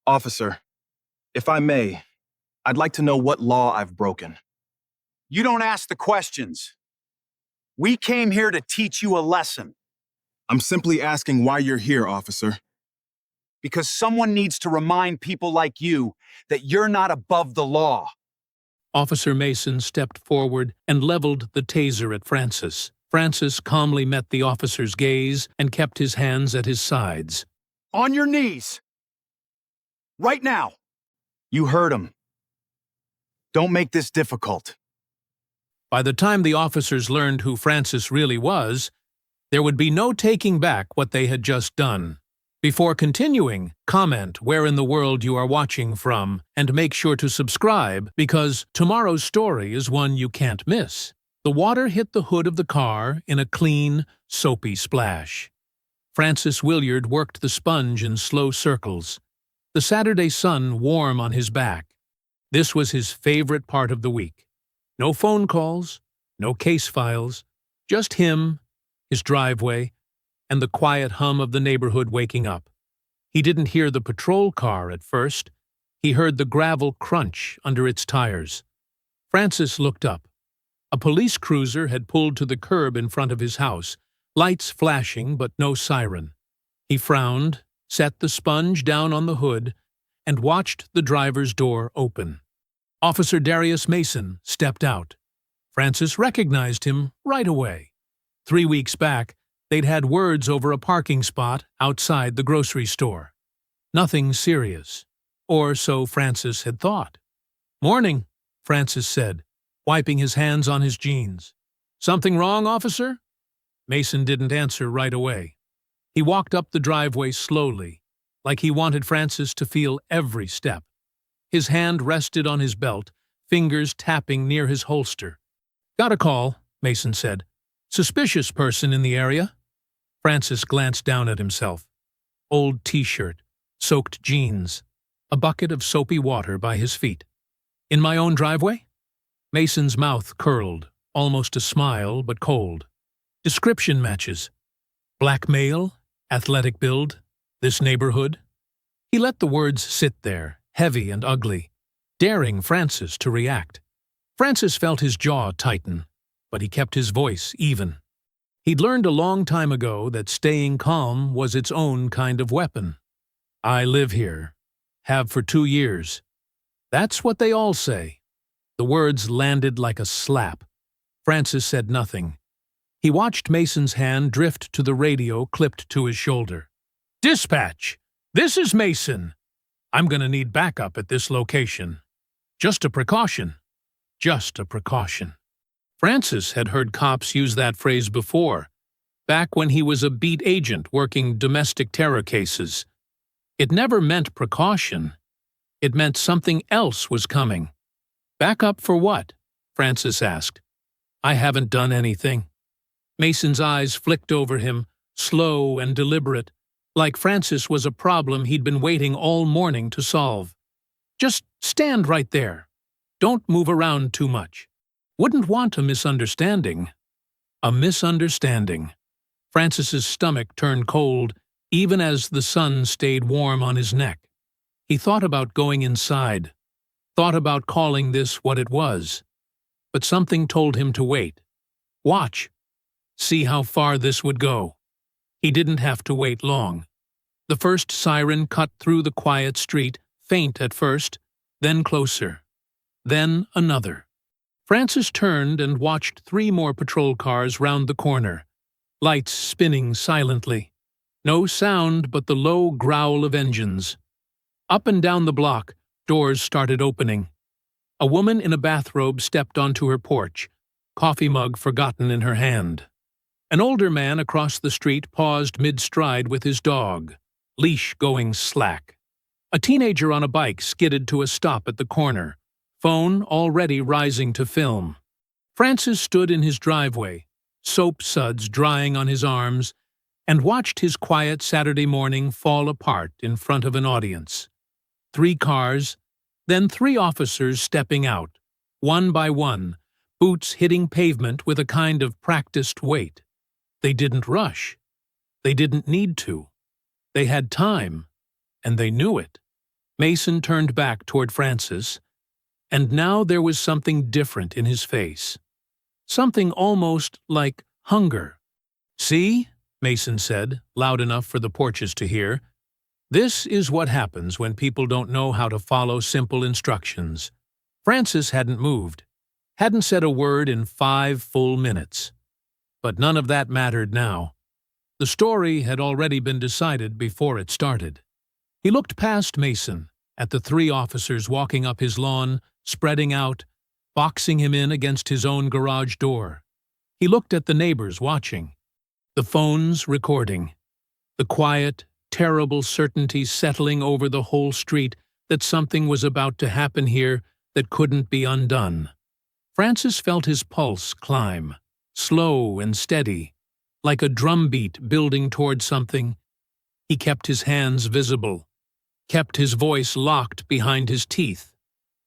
Officer, if I may, I'd like to know what law I've broken. You don't ask the questions. We came here to teach you a lesson. I'm simply asking why you're here, officer. Because someone needs to remind people like you that you're not above the law. Officer Mason stepped forward and leveled the taser at Francis. Francis calmly met the officer's gaze and kept his hands at his sides. On your knees. Right now. You heard him. Don't make this difficult. By the time the officers learned who Francis really was, there would be no taking back what they had just done. Before continuing, comment where in the world you are watching from and make sure to subscribe because tomorrow's story is one you can't miss. The water hit the hood of the car in a clean, soapy splash. Francis Williard worked the sponge in slow circles, the Saturday sun warm on his back. This was his favorite part of the week. No phone calls, no case files, just him, his driveway, and the quiet hum of the neighborhood waking up. He didn't hear the patrol car at first. He heard the gravel crunch under its tires. Francis looked up. A police cruiser had pulled to the curb in front of his house, lights flashing but no siren. He frowned, set the sponge down on the hood, and watched the driver's door open. Officer Darius Mason stepped out. Francis recognized him right away. 3 weeks back, they'd had words over a parking spot outside the grocery store. Nothing serious, or so Francis had thought. "Morning," Francis said, wiping his hands on his jeans. "Something wrong, officer?" Mason didn't answer right away. He walked up the driveway slowly, like he wanted Francis to feel every step. His hand rested on his belt, fingers tapping near his holster. "Got a call," Mason said. "Suspicious person in the area." Francis glanced down at himself. Old t-shirt, soaked jeans, a bucket of soapy water by his feet. "In my own driveway?" Mason's mouth curled, almost a smile, but cold. Description matches. Black male, athletic build, this neighborhood. He let the words sit there, heavy and ugly, daring Francis to react. Francis felt his jaw tighten, but he kept his voice even. He'd learned a long time ago that staying calm was its own kind of weapon. "I live here. Have for 2 years." That's what they all say. The words landed like a slap. Francis said nothing. He watched Mason's hand drift to the radio clipped to his shoulder. "Dispatch! This is Mason. I'm gonna need backup at this location. Just a precaution. Just a precaution." Francis had heard cops use that phrase before, back when he was a beat agent working domestic terror cases. It never meant precaution. It meant something else was coming. "Backup for what?" Francis asked. "I haven't done anything." Mason's eyes flicked over him, slow and deliberate, like Francis was a problem he'd been waiting all morning to solve. "Just stand right there. Don't move around too much. Wouldn't want a misunderstanding." A misunderstanding. Francis's stomach turned cold, even as the sun stayed warm on his neck. He thought about going inside, thought about calling this what it was. But something told him to wait. Watch. See how far this would go. He didn't have to wait long. The first siren cut through the quiet street, faint at first, then closer. Then another. Francis turned and watched 3 more patrol cars round the corner, lights spinning silently. No sound but the low growl of engines. Up and down the block, doors started opening. A woman in a bathrobe stepped onto her porch, coffee mug forgotten in her hand. An older man across the street paused mid-stride with his dog, leash going slack. A teenager on a bike skidded to a stop at the corner, phone already rising to film. Francis stood in his driveway, soap suds drying on his arms, and watched his quiet Saturday morning fall apart in front of an audience. 3 cars, then 3 officers stepping out, one by one, boots hitting pavement with a kind of practiced weight. They didn't rush. They didn't need to. They had time, and they knew it. Mason turned back toward Francis, and now there was something different in his face. Something almost like hunger. "See?" Mason said, loud enough for the Porches to hear. "This is what happens when people don't know how to follow simple instructions." Francis hadn't moved, hadn't said a word in 5 full minutes. But none of that mattered now. The story had already been decided before it started. He looked past Mason, at the 3 officers walking up his lawn, spreading out, boxing him in against his own garage door. He looked at the neighbors watching, the phones recording, the quiet, terrible certainty settling over the whole street that something was about to happen here that couldn't be undone. Francis felt his pulse climb, slow and steady, like a drumbeat building toward something. He kept his hands visible, kept his voice locked behind his teeth,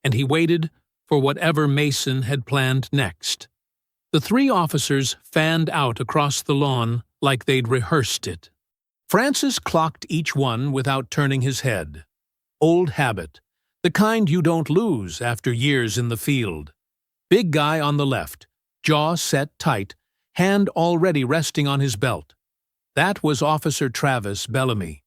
and he waited for whatever Mason had planned next. The 3 officers fanned out across the lawn like they'd rehearsed it. Francis clocked each one without turning his head. Old habit, the kind you don't lose after years in the field. Big guy on the left, jaw set tight, hand already resting on his belt. That was Officer Travis Bellamy.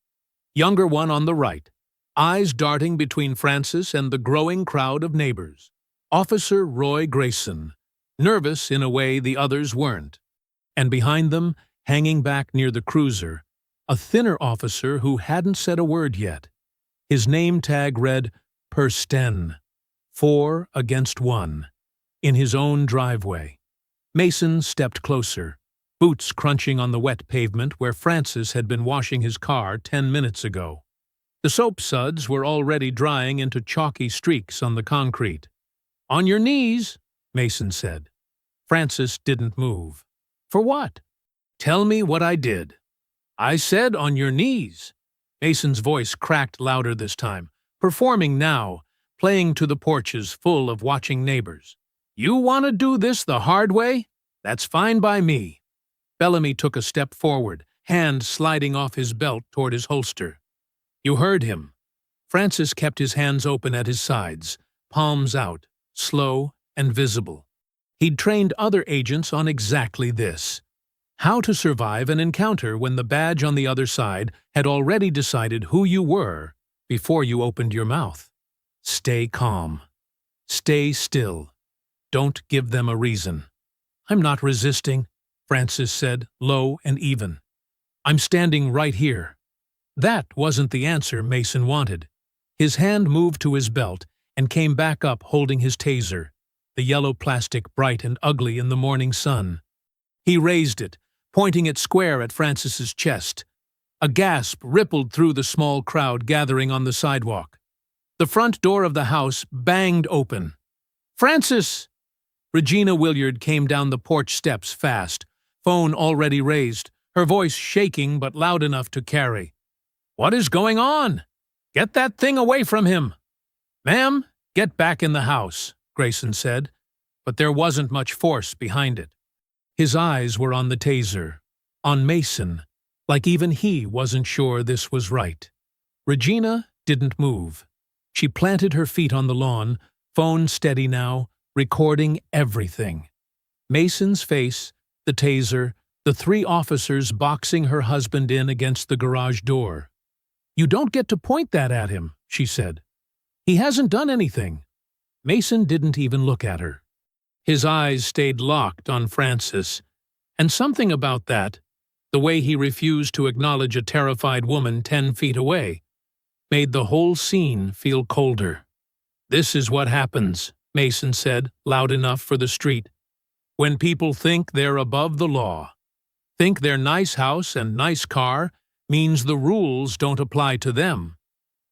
Younger one on the right, eyes darting between Francis and the growing crowd of neighbors. Officer Roy Grayson, nervous in a way the others weren't. And behind them, hanging back near the cruiser, a thinner officer who hadn't said a word yet. His name tag read, "Persten, 4 against 1, in his own driveway. Mason stepped closer, boots crunching on the wet pavement where Francis had been washing his car 10 minutes ago. The soap suds were already drying into chalky streaks on the concrete. "On your knees," Mason said. Francis didn't move. "For what?" "Tell me what I did." "I said on your knees." Mason's voice cracked louder this time, performing now, playing to the porches full of watching neighbors. "You want to do this the hard way? That's fine by me." Bellamy took a step forward, hand sliding off his belt toward his holster. "You heard him." Francis kept his hands open at his sides, palms out, slow and visible. He'd trained other agents on exactly this. How to survive an encounter when the badge on the other side had already decided who you were before you opened your mouth. Stay calm. Stay still. Don't give them a reason. "I'm not resisting," Francis said, low and even. "I'm standing right here." That wasn't the answer Mason wanted. His hand moved to his belt and came back up holding his taser, the yellow plastic bright and ugly in the morning sun. He raised it, pointing it square at Francis's chest. A gasp rippled through the small crowd gathering on the sidewalk. The front door of the house banged open. "Francis!" Regina Williard came down the porch steps fast, phone already raised, her voice shaking but loud enough to carry. "What is going on? Get that thing away from him!" "Ma'am, get back in the house," Grayson said, but there wasn't much force behind it. His eyes were on the taser, on Mason, like even he wasn't sure this was right. Regina didn't move. She planted her feet on the lawn, phone steady now, recording everything. Mason's face, the taser, the 3 officers boxing her husband in against the garage door. "You don't get to point that at him," she said. "He hasn't done anything." Mason didn't even look at her. His eyes stayed locked on Francis, and something about that, the way he refused to acknowledge a terrified woman 10 feet away, made the whole scene feel colder. "This is what happens," Mason said, loud enough for the street, "when people think they're above the law, think their nice house and nice car means the rules don't apply to them."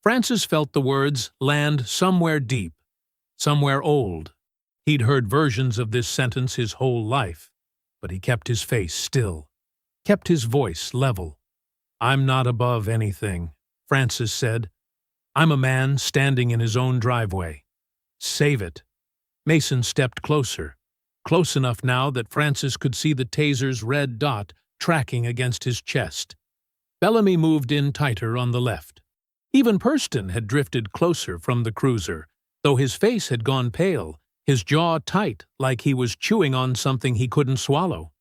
Francis felt the words land somewhere deep, somewhere old. He'd heard versions of this sentence his whole life, but he kept his face still, kept his voice level. "I'm not above anything," Francis said. "I'm a man standing in his own driveway. Save it." Mason stepped closer, close enough now that Francis could see the taser's red dot tracking against his chest. Bellamy moved in tighter on the left. Even Purston had drifted closer from the cruiser, though his face had gone pale, his jaw tight like he was chewing on something he couldn't swallow.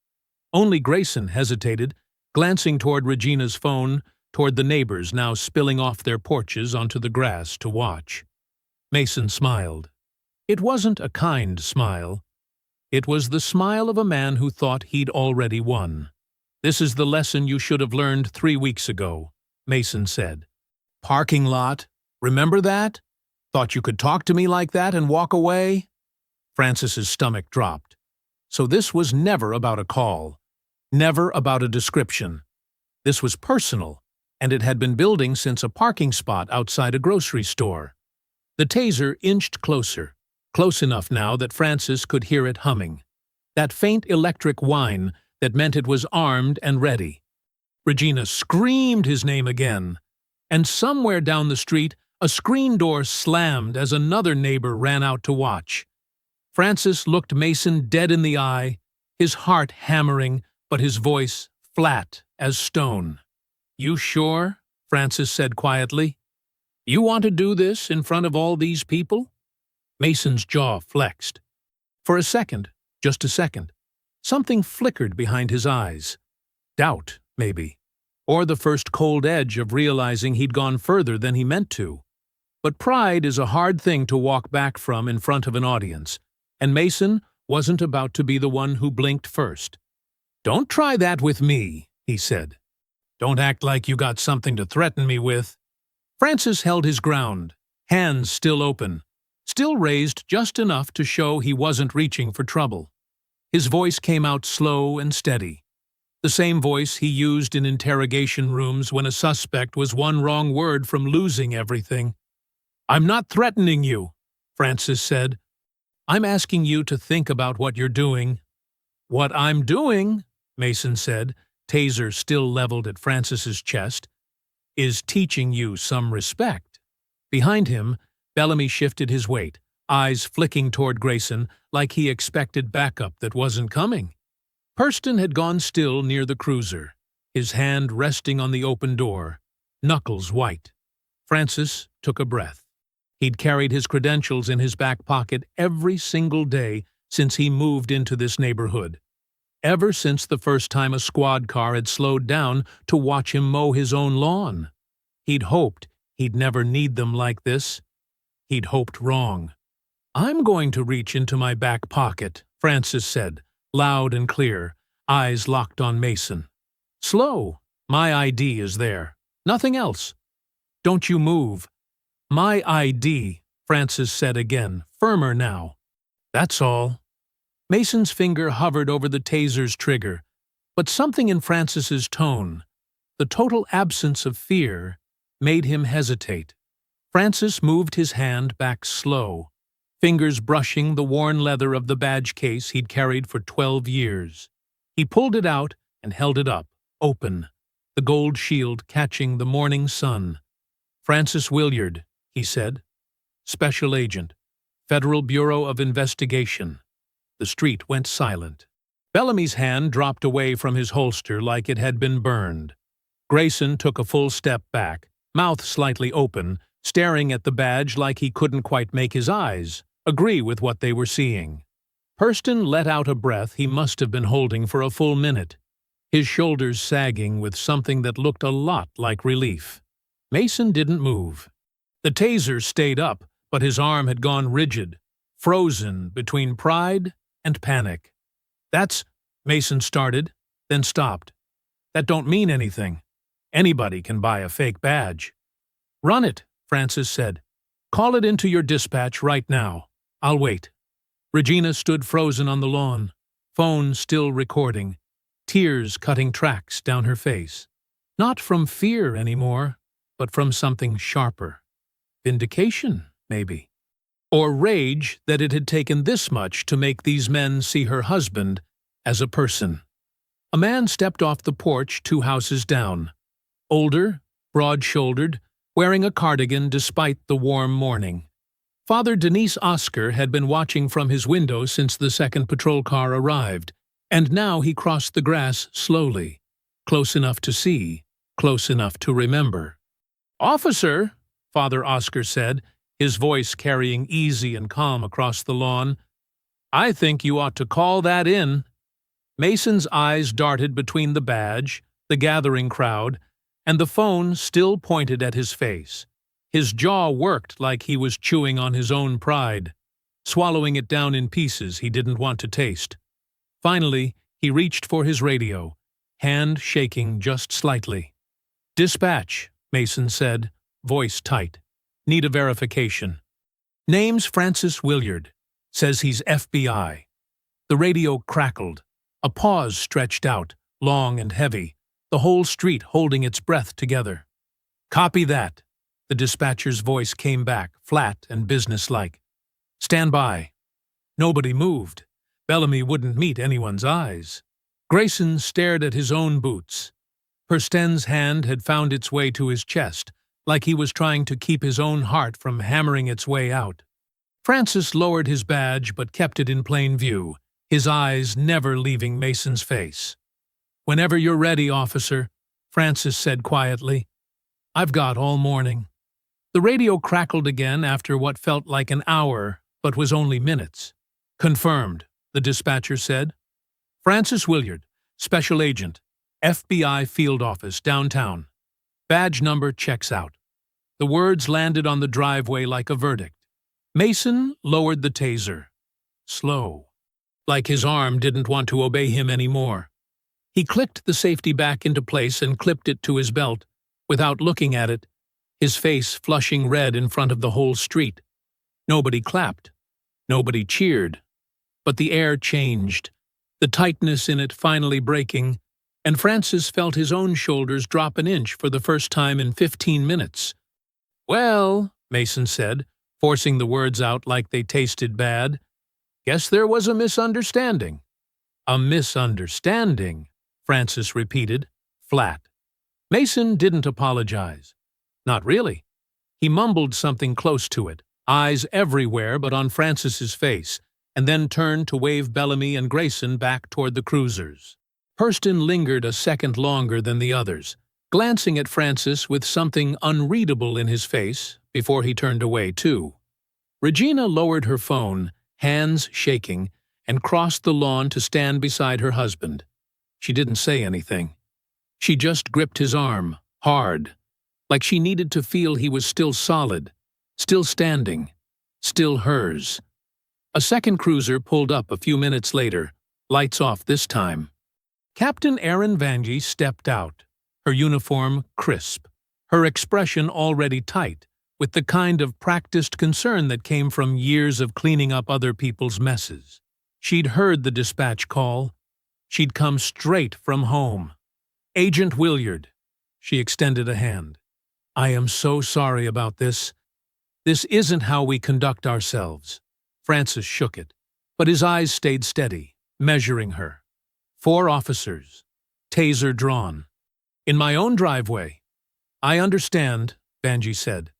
Only Grayson hesitated, glancing toward Regina's phone, toward the neighbors now spilling off their porches onto the grass to watch. Mason smiled. It wasn't a kind smile. It was the smile of a man who thought he'd already won. "This is the lesson you should have learned 3 weeks ago," Mason said. "Parking lot. Remember that? Thought you could talk to me like that and walk away?" Francis's stomach dropped. So this was never about a call. Never about a description. This was personal, and it had been building since a parking spot outside a grocery store. The taser inched closer, close enough now that Francis could hear it humming. That faint electric whine that meant it was armed and ready. Regina screamed his name again, and somewhere down the street a screen door slammed as another neighbor ran out to watch. Francis looked Mason dead in the eye, his heart hammering, but his voice flat as stone. "You sure?" Francis said quietly. "You want to do this in front of all these people?" Mason's jaw flexed. For a second, just a second, something flickered behind his eyes. Doubt, maybe. Or the first cold edge of realizing he'd gone further than he meant to. But pride is a hard thing to walk back from in front of an audience, and Mason wasn't about to be the one who blinked first. "Don't try that with me," he said. "Don't act like you got something to threaten me with." Francis held his ground, hands still open, still raised just enough to show he wasn't reaching for trouble. His voice came out slow and steady, the same voice he used in interrogation rooms when a suspect was one wrong word from losing everything. "I'm not threatening you," Francis said. "I'm asking you to think about what you're doing." "What I'm doing," Mason said, taser still leveled at Francis's chest, "is teaching you some respect." Behind him, Bellamy shifted his weight, eyes flicking toward Grayson like he expected backup that wasn't coming. Purston had gone still near the cruiser, his hand resting on the open door, knuckles white. Francis took a breath. He'd carried his credentials in his back pocket every single day since he moved into this neighborhood. Ever since the first time a squad car had slowed down to watch him mow his own lawn. He'd hoped he'd never need them like this. He'd hoped wrong. "I'm going to reach into my back pocket," Francis said, loud and clear, eyes locked on Mason. "Slow. My ID is there. Nothing else. Don't you move." "My ID," Francis said again, firmer now. "That's all." Mason's finger hovered over the taser's trigger, but something in Francis's tone, the total absence of fear, made him hesitate. Francis moved his hand back slow, fingers brushing the worn leather of the badge case he'd carried for 12 years. He pulled it out and held it up, open, the gold shield catching the morning sun. "Francis Williard," he said. "Special Agent, Federal Bureau of Investigation." The street went silent. Bellamy's hand dropped away from his holster like it had been burned. Grayson took a full step back, mouth slightly open, staring at the badge like he couldn't quite make his eyes agree with what they were seeing. Purston let out a breath he must have been holding for a full minute, his shoulders sagging with something that looked a lot like relief. Mason didn't move. The taser stayed up, but his arm had gone rigid, frozen between pride and panic. "That's," Mason started, then stopped. "That don't mean anything. Anybody can buy a fake badge." "Run it," Francis said. "Call it into your dispatch right now. I'll wait." Regina stood frozen on the lawn, phone still recording, tears cutting tracks down her face. Not from fear anymore, but from something sharper. Vindication, maybe. Or rage that it had taken this much to make these men see her husband as a person. A man stepped off the porch 2 houses down. Older, broad-shouldered, wearing a cardigan despite the warm morning. Father Denise Oscar had been watching from his window since the second patrol car arrived, and now he crossed the grass slowly, close enough to see, close enough to remember. "Officer," Father Oscar said, his voice carrying easy and calm across the lawn. "I think you ought to call that in." Mason's eyes darted between the badge, the gathering crowd, and the phone still pointed at his face. His jaw worked like he was chewing on his own pride, swallowing it down in pieces he didn't want to taste. Finally, he reached for his radio, hand shaking just slightly. "Dispatch," Mason said, voice tight. "Need a verification. Name's Francis Williard. Says he's FBI." The radio crackled. A pause stretched out, long and heavy, the whole street holding its breath together. "Copy that." The dispatcher's voice came back, flat and businesslike. "Stand by." Nobody moved. Bellamy wouldn't meet anyone's eyes. Grayson stared at his own boots. Persten's hand had found its way to his chest, like he was trying to keep his own heart from hammering its way out. Francis lowered his badge but kept it in plain view, his eyes never leaving Mason's face. "Whenever you're ready, officer," Francis said quietly. "I've got all morning." The radio crackled again after what felt like an hour, but was only minutes. "Confirmed," the dispatcher said. "Francis Williard, Special Agent, FBI Field Office, downtown. Badge number checks out." The words landed on the driveway like a verdict. Mason lowered the taser. Slow. Like his arm didn't want to obey him anymore. He clicked the safety back into place and clipped it to his belt, without looking at it, his face flushing red in front of the whole street. Nobody clapped. Nobody cheered. But the air changed, the tightness in it finally breaking, and Francis felt his own shoulders drop an inch for the first time in 15 minutes. "Well," Mason said, forcing the words out like they tasted bad, "guess there was a misunderstanding." "A misunderstanding," Francis repeated, flat. Mason didn't apologize. Not really. He mumbled something close to it, eyes everywhere but on Francis's face, and then turned to wave Bellamy and Grayson back toward the cruisers. Hurston lingered a second longer than the others, glancing at Francis with something unreadable in his face before he turned away too. Regina lowered her phone, hands shaking, and crossed the lawn to stand beside her husband. She didn't say anything. She just gripped his arm, hard, like she needed to feel he was still solid, still standing, still hers. A second cruiser pulled up a few minutes later, lights off this time. Captain Erin Vangie stepped out, her uniform crisp, her expression already tight, with the kind of practiced concern that came from years of cleaning up other people's messes. She'd heard the dispatch call. She'd come straight from home. "Agent Williard," she extended a hand. "I am so sorry about this. This isn't how we conduct ourselves." Francis shook it, but his eyes stayed steady, measuring her. 4 officers, taser drawn. "In my own driveway." "I understand," Vangie said.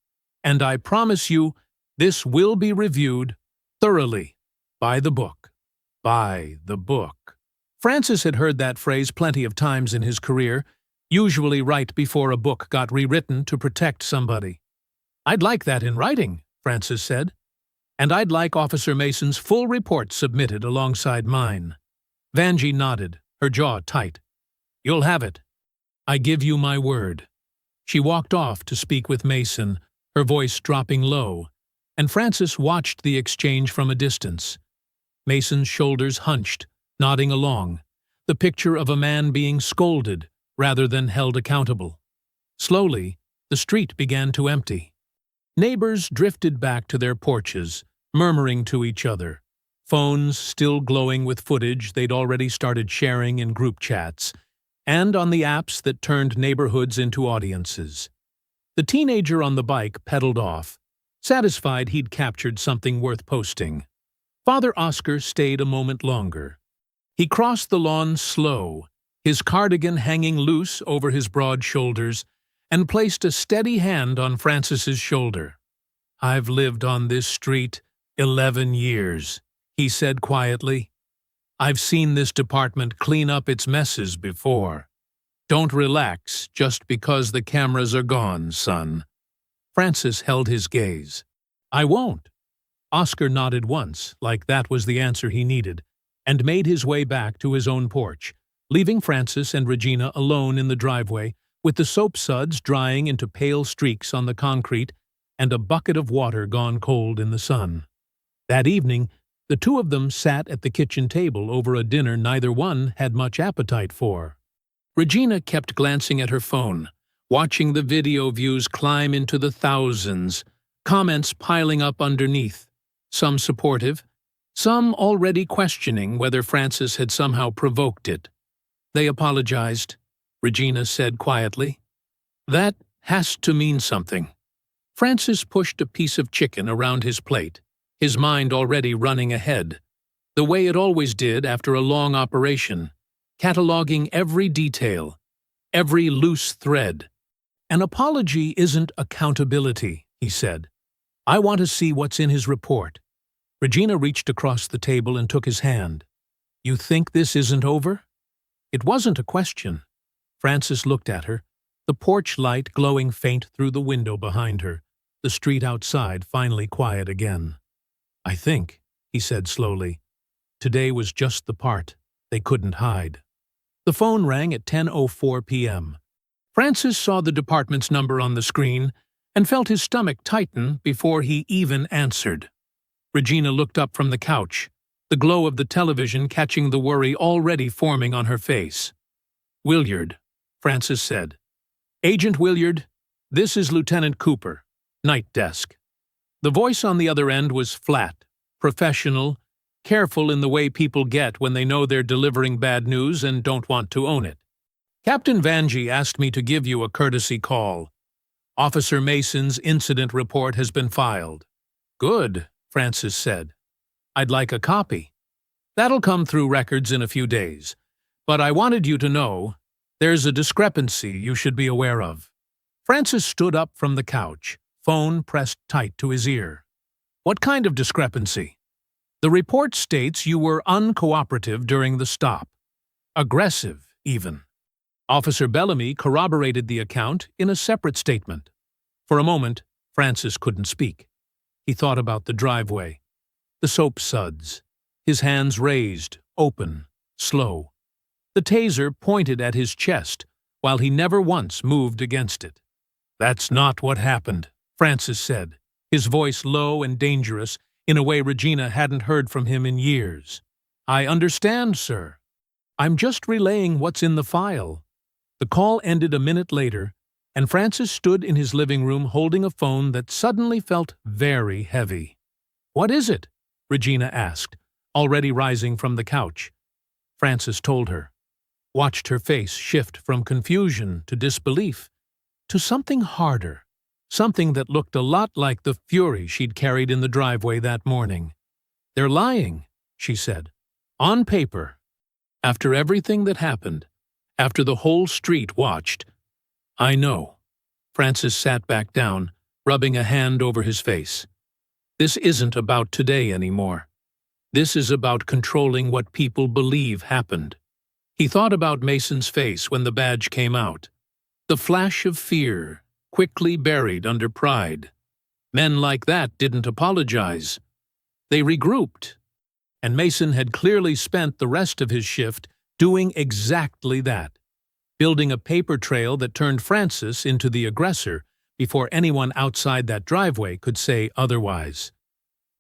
"And I promise you, this will be reviewed thoroughly, by the book." By the book. Francis had heard that phrase plenty of times in his career, usually right before a book got rewritten to protect somebody. "I'd like that in writing," Francis said. "And I'd like Officer Mason's full report submitted alongside mine." Vangie nodded, her jaw tight. "You'll have it. I give you my word." She walked off to speak with Mason, her voice dropping low, and Francis watched the exchange from a distance. Mason's shoulders hunched, nodding along, the picture of a man being scolded rather than held accountable. Slowly, the street began to empty. Neighbors drifted back to their porches, murmuring to each other, phones still glowing with footage they'd already started sharing in group chats, and on the apps that turned neighborhoods into audiences. The teenager on the bike pedaled off, satisfied he'd captured something worth posting. Father Oscar stayed a moment longer. He crossed the lawn slow, his cardigan hanging loose over his broad shoulders, and placed a steady hand on Francis's shoulder. "I've lived on this street 11 years, he said quietly. "I've seen this department clean up its messes before. Don't relax just because the cameras are gone, son." Francis held his gaze. "I won't." Oscar nodded once, like that was the answer he needed, and made his way back to his own porch, leaving Francis and Regina alone in the driveway, with the soap suds drying into pale streaks on the concrete and a bucket of water gone cold in the sun. That evening, the two of them sat at the kitchen table over a dinner neither one had much appetite for. Regina kept glancing at her phone, watching the video views climb into the thousands, comments piling up underneath, some supportive, some already questioning whether Francis had somehow provoked it. "They apologized," Regina said quietly. "That has to mean something." Francis pushed a piece of chicken around his plate, his mind already running ahead, the way it always did after a long operation, cataloging every detail, every loose thread. "An apology isn't accountability," he said. "I want to see what's in his report." Regina reached across the table and took his hand. "You think this isn't over?" It wasn't a question. Francis looked at her, the porch light glowing faint through the window behind her, the street outside finally quiet again. "I think," he said slowly, "today was just the part they couldn't hide." The phone rang at 10:04 p.m. Francis saw the department's number on the screen and felt his stomach tighten before he even answered. Regina looked up from the couch, the glow of the television catching the worry already forming on her face. "Williard," Francis said. "Agent Williard, this is Lieutenant Cooper, night desk." The voice on the other end was flat, professional, careful in the way people get when they know they're delivering bad news and don't want to own it. "Captain Vanjie asked me to give you a courtesy call. Officer Mason's incident report has been filed." "Good," Francis said. "I'd like a copy." "That'll come through records in a few days. But I wanted you to know there's a discrepancy you should be aware of." Francis stood up from the couch, phone pressed tight to his ear. "What kind of discrepancy?" "The report states you were uncooperative during the stop. Aggressive, even." Officer Bellamy corroborated the account in a separate statement. For a moment, Francis couldn't speak. He thought about the driveway, the soap suds, his hands raised, open, slow. The taser pointed at his chest, while he never once moved against it. "That's not what happened," Francis said, his voice low and dangerous in a way Regina hadn't heard from him in years. "I understand, sir. I'm just relaying what's in the file." The call ended a minute later, and Francis stood in his living room holding a phone that suddenly felt very heavy. "What is it?" Regina asked, already rising from the couch. Francis told her, watched her face shift from confusion to disbelief, to something harder, something that looked a lot like the fury she'd carried in the driveway that morning. "They're lying," she said. "On paper. After everything that happened, after the whole street watched." "I know." Francis sat back down, rubbing a hand over his face. "This isn't about today anymore. This is about controlling what people believe happened." He thought about Mason's face when the badge came out. The flash of fear, quickly buried under pride. Men like that didn't apologize. They regrouped. And Mason had clearly spent the rest of his shift doing exactly that, building a paper trail that turned Francis into the aggressor before anyone outside that driveway could say otherwise.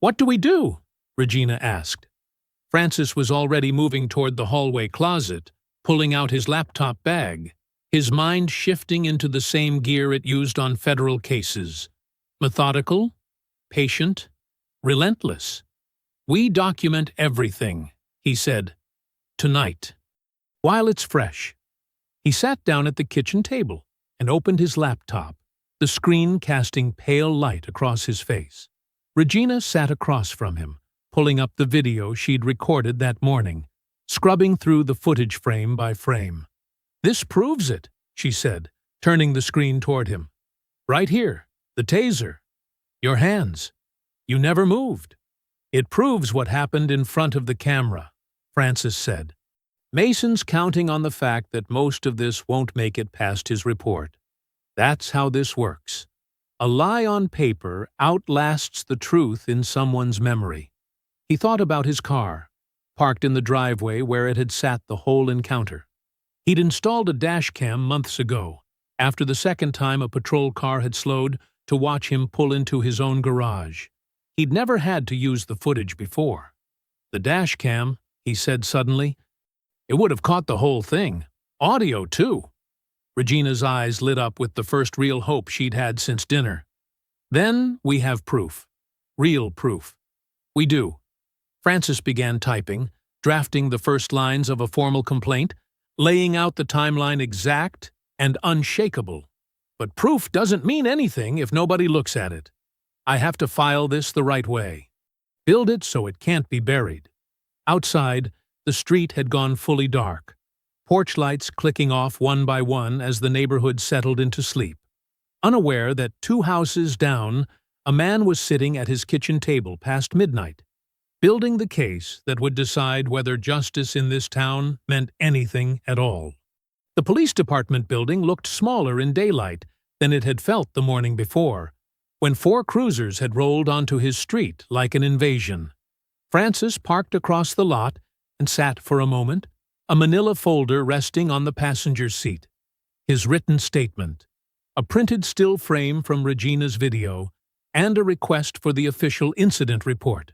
"What do we do?" Regina asked. Francis was already moving toward the hallway closet, pulling out his laptop bag, his mind shifting into the same gear it used on federal cases. Methodical, patient, relentless. "We document everything," he said. "Tonight. While it's fresh." He sat down at the kitchen table and opened his laptop, the screen casting pale light across his face. Regina sat across from him, pulling up the video she'd recorded that morning, scrubbing through the footage frame by frame. "This proves it," she said, turning the screen toward him. "Right here, the taser. Your hands. You never moved. It proves what happened in front of the camera," Francis said. "Mason's counting on the fact that most of this won't make it past his report. That's how this works. A lie on paper outlasts the truth in someone's memory. He thought about his car, parked in the driveway where it had sat the whole encounter. He'd installed a dash cam months ago, after the second time a patrol car had slowed to watch him pull into his own garage. He'd never had to use the footage before. The dash cam, he said suddenly, it would have caught the whole thing. Audio, too. Regina's eyes lit up with the first real hope she'd had since dinner. Then we have proof. Real proof. We do. Francis began typing, drafting the first lines of a formal complaint, laying out the timeline exact and unshakable. But proof doesn't mean anything if nobody looks at it. I have to file this the right way. Build it so it can't be buried. Outside, the street had gone fully dark, porch lights clicking off one by one as the neighborhood settled into sleep. Unaware that 2 houses down, a man was sitting at his kitchen table past midnight, building the case that would decide whether justice in this town meant anything at all. The police department building looked smaller in daylight than it had felt the morning before, when 4 cruisers had rolled onto his street like an invasion. Francis parked across the lot and sat for a moment, a manila folder resting on the passenger's seat. His written statement, a printed still frame from Regina's video, and a request for the official incident report.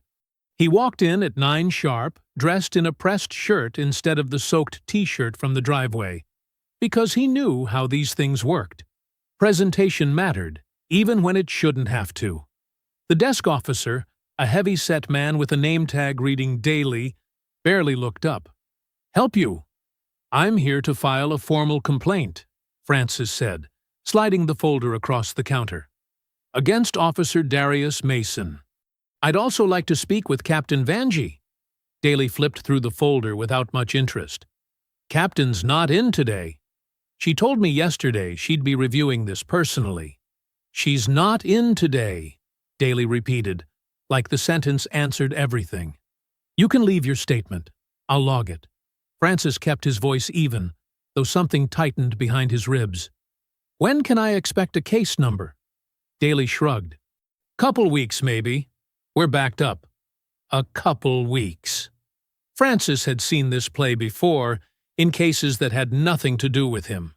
He walked in at 9 sharp, dressed in a pressed shirt instead of the soaked t-shirt from the driveway, because he knew how these things worked. Presentation mattered, even when it shouldn't have to. The desk officer, a heavy-set man with a name tag reading Daily, barely looked up. "Help you? I'm here to file a formal complaint," Francis said, sliding the folder across the counter. "Against Officer Darius Mason. I'd also like to speak with Captain Vanjie." Daly flipped through the folder without much interest. "Captain's not in today. She told me yesterday she'd be reviewing this personally." "She's not in today," Daly repeated, like the sentence answered everything. "You can leave your statement. I'll log it." Francis kept his voice even, though something tightened behind his ribs. "When can I expect a case number?" Daly shrugged. "Couple weeks, maybe. We're backed up." A couple weeks. Francis had seen this play before, in cases that had nothing to do with him.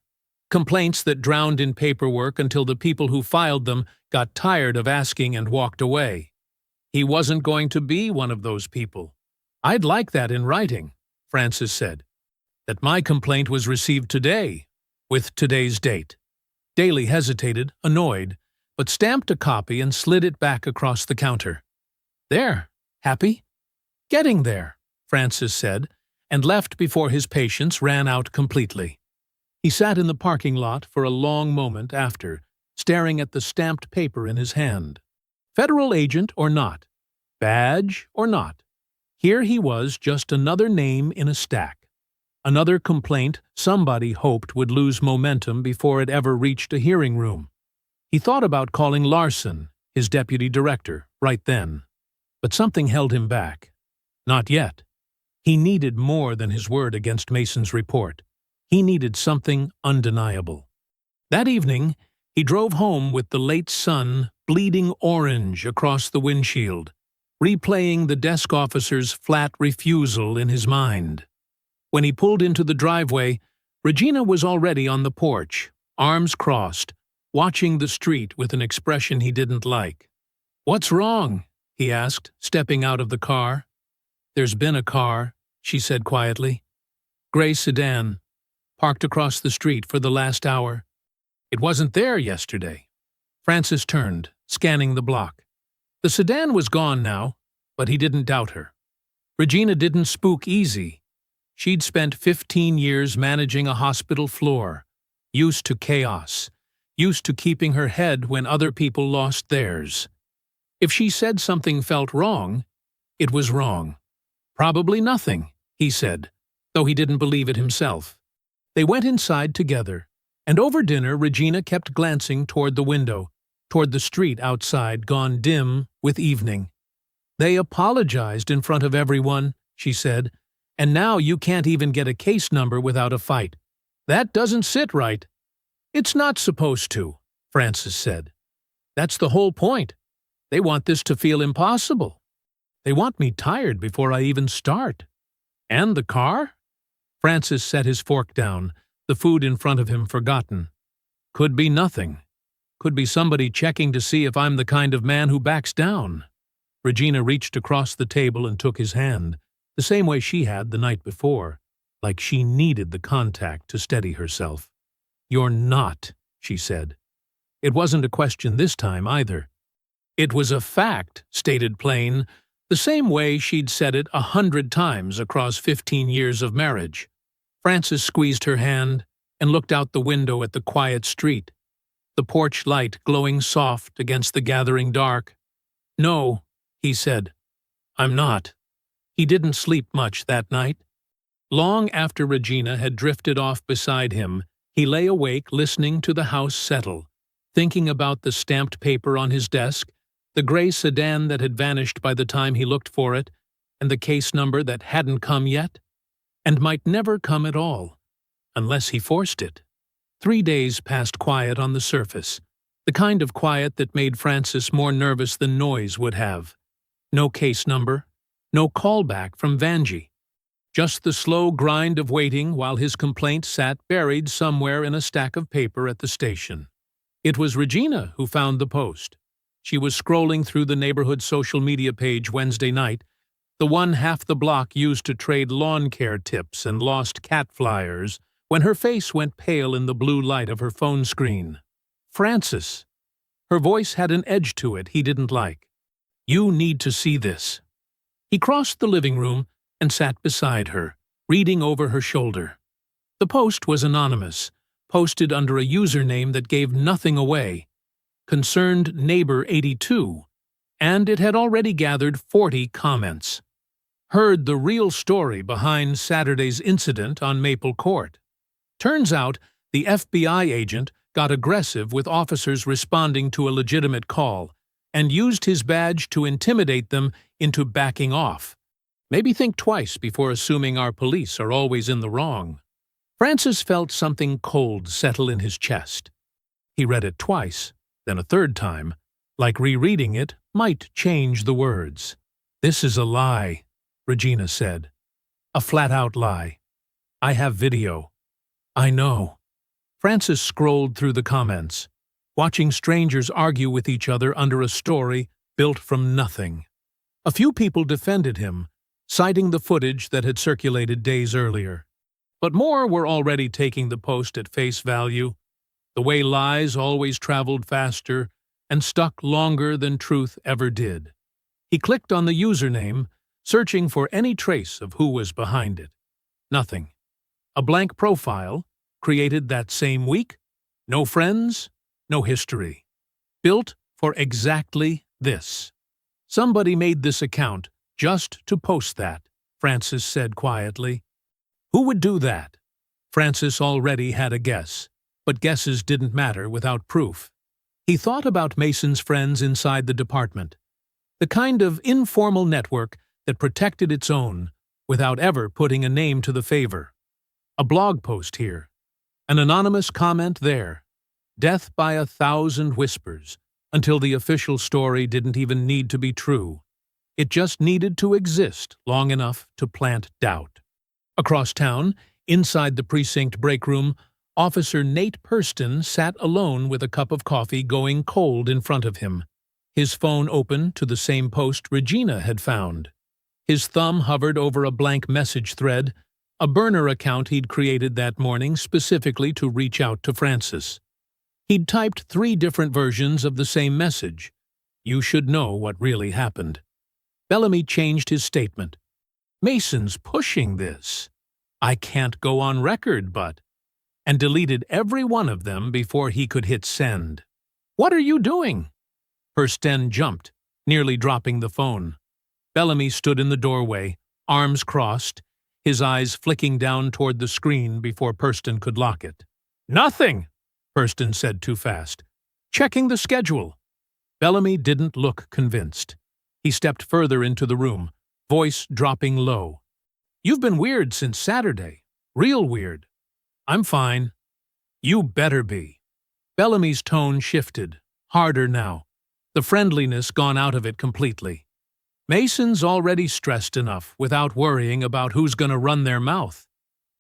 Complaints that drowned in paperwork until the people who filed them got tired of asking and walked away. He wasn't going to be one of those people. "I'd like that in writing," Francis said. "That my complaint was received today, with today's date." Daly hesitated, annoyed, but stamped a copy and slid it back across the counter. "There. Happy?" "Getting there," Francis said, and left before his patience ran out completely. He sat in the parking lot for a long moment after, staring at the stamped paper in his hand. Federal agent or not, badge or not, here he was, just another name in a stack. Another complaint somebody hoped would lose momentum before it ever reached a hearing room. He thought about calling Larson, his deputy director, right then. But something held him back. Not yet. He needed more than his word against Mason's report. He needed something undeniable. That evening, he drove home with the late sun bleeding orange across the windshield, replaying the desk officer's flat refusal in his mind. When he pulled into the driveway, Regina was already on the porch, arms crossed, watching the street with an expression he didn't like. "What's wrong?" he asked, stepping out of the car. "There's been a car," she said quietly. "Gray sedan, parked across the street for the last hour. It wasn't there yesterday." Francis turned, scanning the block. The sedan was gone now, but he didn't doubt her. Regina didn't spook easy. She'd spent 15 years managing a hospital floor, used to chaos, used to keeping her head when other people lost theirs. If she said something felt wrong, it was wrong. "Probably nothing," he said, though he didn't believe it himself. They went inside together, and over dinner Regina kept glancing toward the window, toward the street outside gone dim with evening. "They apologized in front of everyone," she said, "and now you can't even get a case number without a fight. That doesn't sit right." "It's not supposed to," Francis said. That's the whole point. They want this to feel impossible. They want me tired before I even start. And the car? Francis set his fork down, the food in front of him forgotten. Could be nothing. Could be somebody checking to see if I'm the kind of man who backs down. Regina reached across the table and took his hand, the same way she had the night before, like she needed the contact to steady herself. "You're not," she said. It wasn't a question this time either. It was a fact, stated plain, the same way she'd said it 100 times across 15 years of marriage. Francis squeezed her hand and looked out the window at the quiet street, the porch light glowing soft against the gathering dark. "No," he said, "I'm not." He didn't sleep much that night. Long after Regina had drifted off beside him, he lay awake listening to the house settle, thinking about the stamped paper on his desk, the gray sedan that had vanished by the time he looked for it, and the case number that hadn't come yet, and might never come at all, unless he forced it. 3 days passed quiet on the surface, the kind of quiet that made Francis more nervous than noise would have. No case number, no callback from Vanjie. Just the slow grind of waiting while his complaint sat buried somewhere in a stack of paper at the station. It was Regina who found the post. She was scrolling through the neighborhood social media page Wednesday night, the one half the block used to trade lawn care tips and lost cat flyers, when her face went pale in the blue light of her phone screen. "Francis." Her voice had an edge to it he didn't like. "You need to see this." He crossed the living room and sat beside her, reading over her shoulder. The post was anonymous, posted under a username that gave nothing away, Concerned Neighbor 82, and it had already gathered 40 comments. Heard the real story behind Saturday's incident on Maple Court. Turns out the FBI agent got aggressive with officers responding to a legitimate call and used his badge to intimidate them into backing off. Maybe think twice before assuming our police are always in the wrong. Francis felt something cold settle in his chest. He read it twice, then a third time, like rereading it might change the words. "This is a lie," Regina said. "A flat-out lie. I have video." "I know." Francis scrolled through the comments, watching strangers argue with each other under a story built from nothing. A few people defended him, citing the footage that had circulated days earlier. But more were already taking the post at face value, the way lies always traveled faster and stuck longer than truth ever did. He clicked on the username, searching for any trace of who was behind it. Nothing. A blank profile, created that same week, no friends, no history. Built for exactly this. Somebody made this account just to post that, Francis said quietly. Who would do that? Francis already had a guess, but guesses didn't matter without proof. He thought about Mason's friends inside the department, the kind of informal network that protected its own without ever putting a name to the favor. A blog post here, an anonymous comment there, death by 1,000 whispers, until the official story didn't even need to be true. It just needed to exist long enough to plant doubt. Across town, inside the precinct break room, Officer Nate Purston sat alone with a cup of coffee going cold in front of him, his phone open to the same post Regina had found. His thumb hovered over a blank message thread, a burner account he'd created that morning specifically to reach out to Francis. He'd typed 3 different versions of the same message. You should know what really happened. Bellamy changed his statement. Mason's pushing this. I can't go on record, but... and deleted every one of them before he could hit send. What are you doing? Purston jumped, nearly dropping the phone. Bellamy stood in the doorway, arms crossed, his eyes flicking down toward the screen before Purston could lock it. Nothing, Purston said too fast. Checking the schedule. Bellamy didn't look convinced. He stepped further into the room, voice dropping low. You've been weird since Saturday. Real weird. I'm fine. You better be. Bellamy's tone shifted, harder now. the friendliness gone out of it completely. Mason's already stressed enough without worrying about who's going to run their mouth.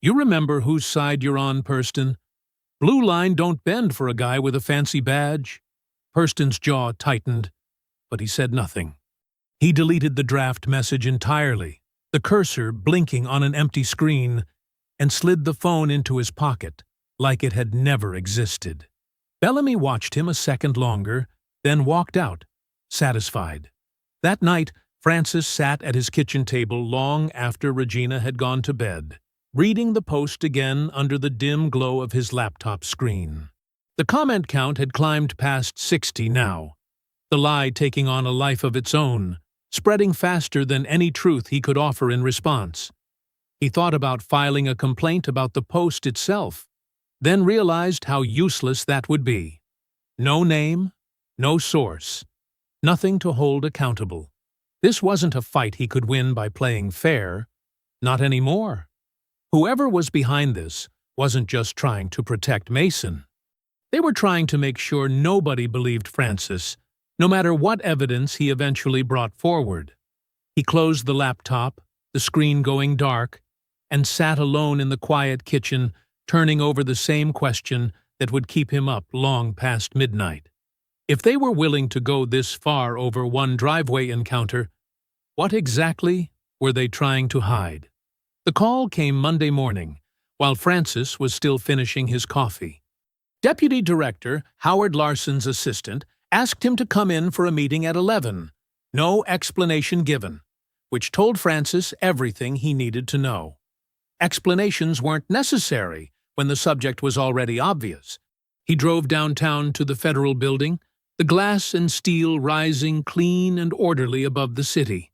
You remember whose side you're on, Purston? Blue line don't bend for a guy with a fancy badge. Purston's jaw tightened, but he said nothing. He deleted the draft message entirely, the cursor blinking on an empty screen, and slid the phone into his pocket, like it had never existed. Bellamy watched him a second longer, then walked out, satisfied. That night, Francis sat at his kitchen table long after Regina had gone to bed, reading the Post again under the dim glow of his laptop screen. The comment count had climbed past 60 now, the lie taking on a life of its own, spreading faster than any truth he could offer in response. He thought about filing a complaint about the Post itself, then realized how useless that would be. No name, no source, nothing to hold accountable. This wasn't a fight he could win by playing fair. Not anymore. Whoever was behind this wasn't just trying to protect Mason. They were trying to make sure nobody believed Francis, no matter what evidence he eventually brought forward. He closed the laptop, the screen going dark, and sat alone in the quiet kitchen, turning over the same question that would keep him up long past midnight. If they were willing to go this far over one driveway encounter, what exactly were they trying to hide? The call came Monday morning, while Francis was still finishing his coffee. Deputy Director Howard Larson's assistant asked him to come in for a meeting at 11, no explanation given, which told Francis everything he needed to know. Explanations weren't necessary when the subject was already obvious. He drove downtown to the Federal Building, the glass and steel rising clean and orderly above the city.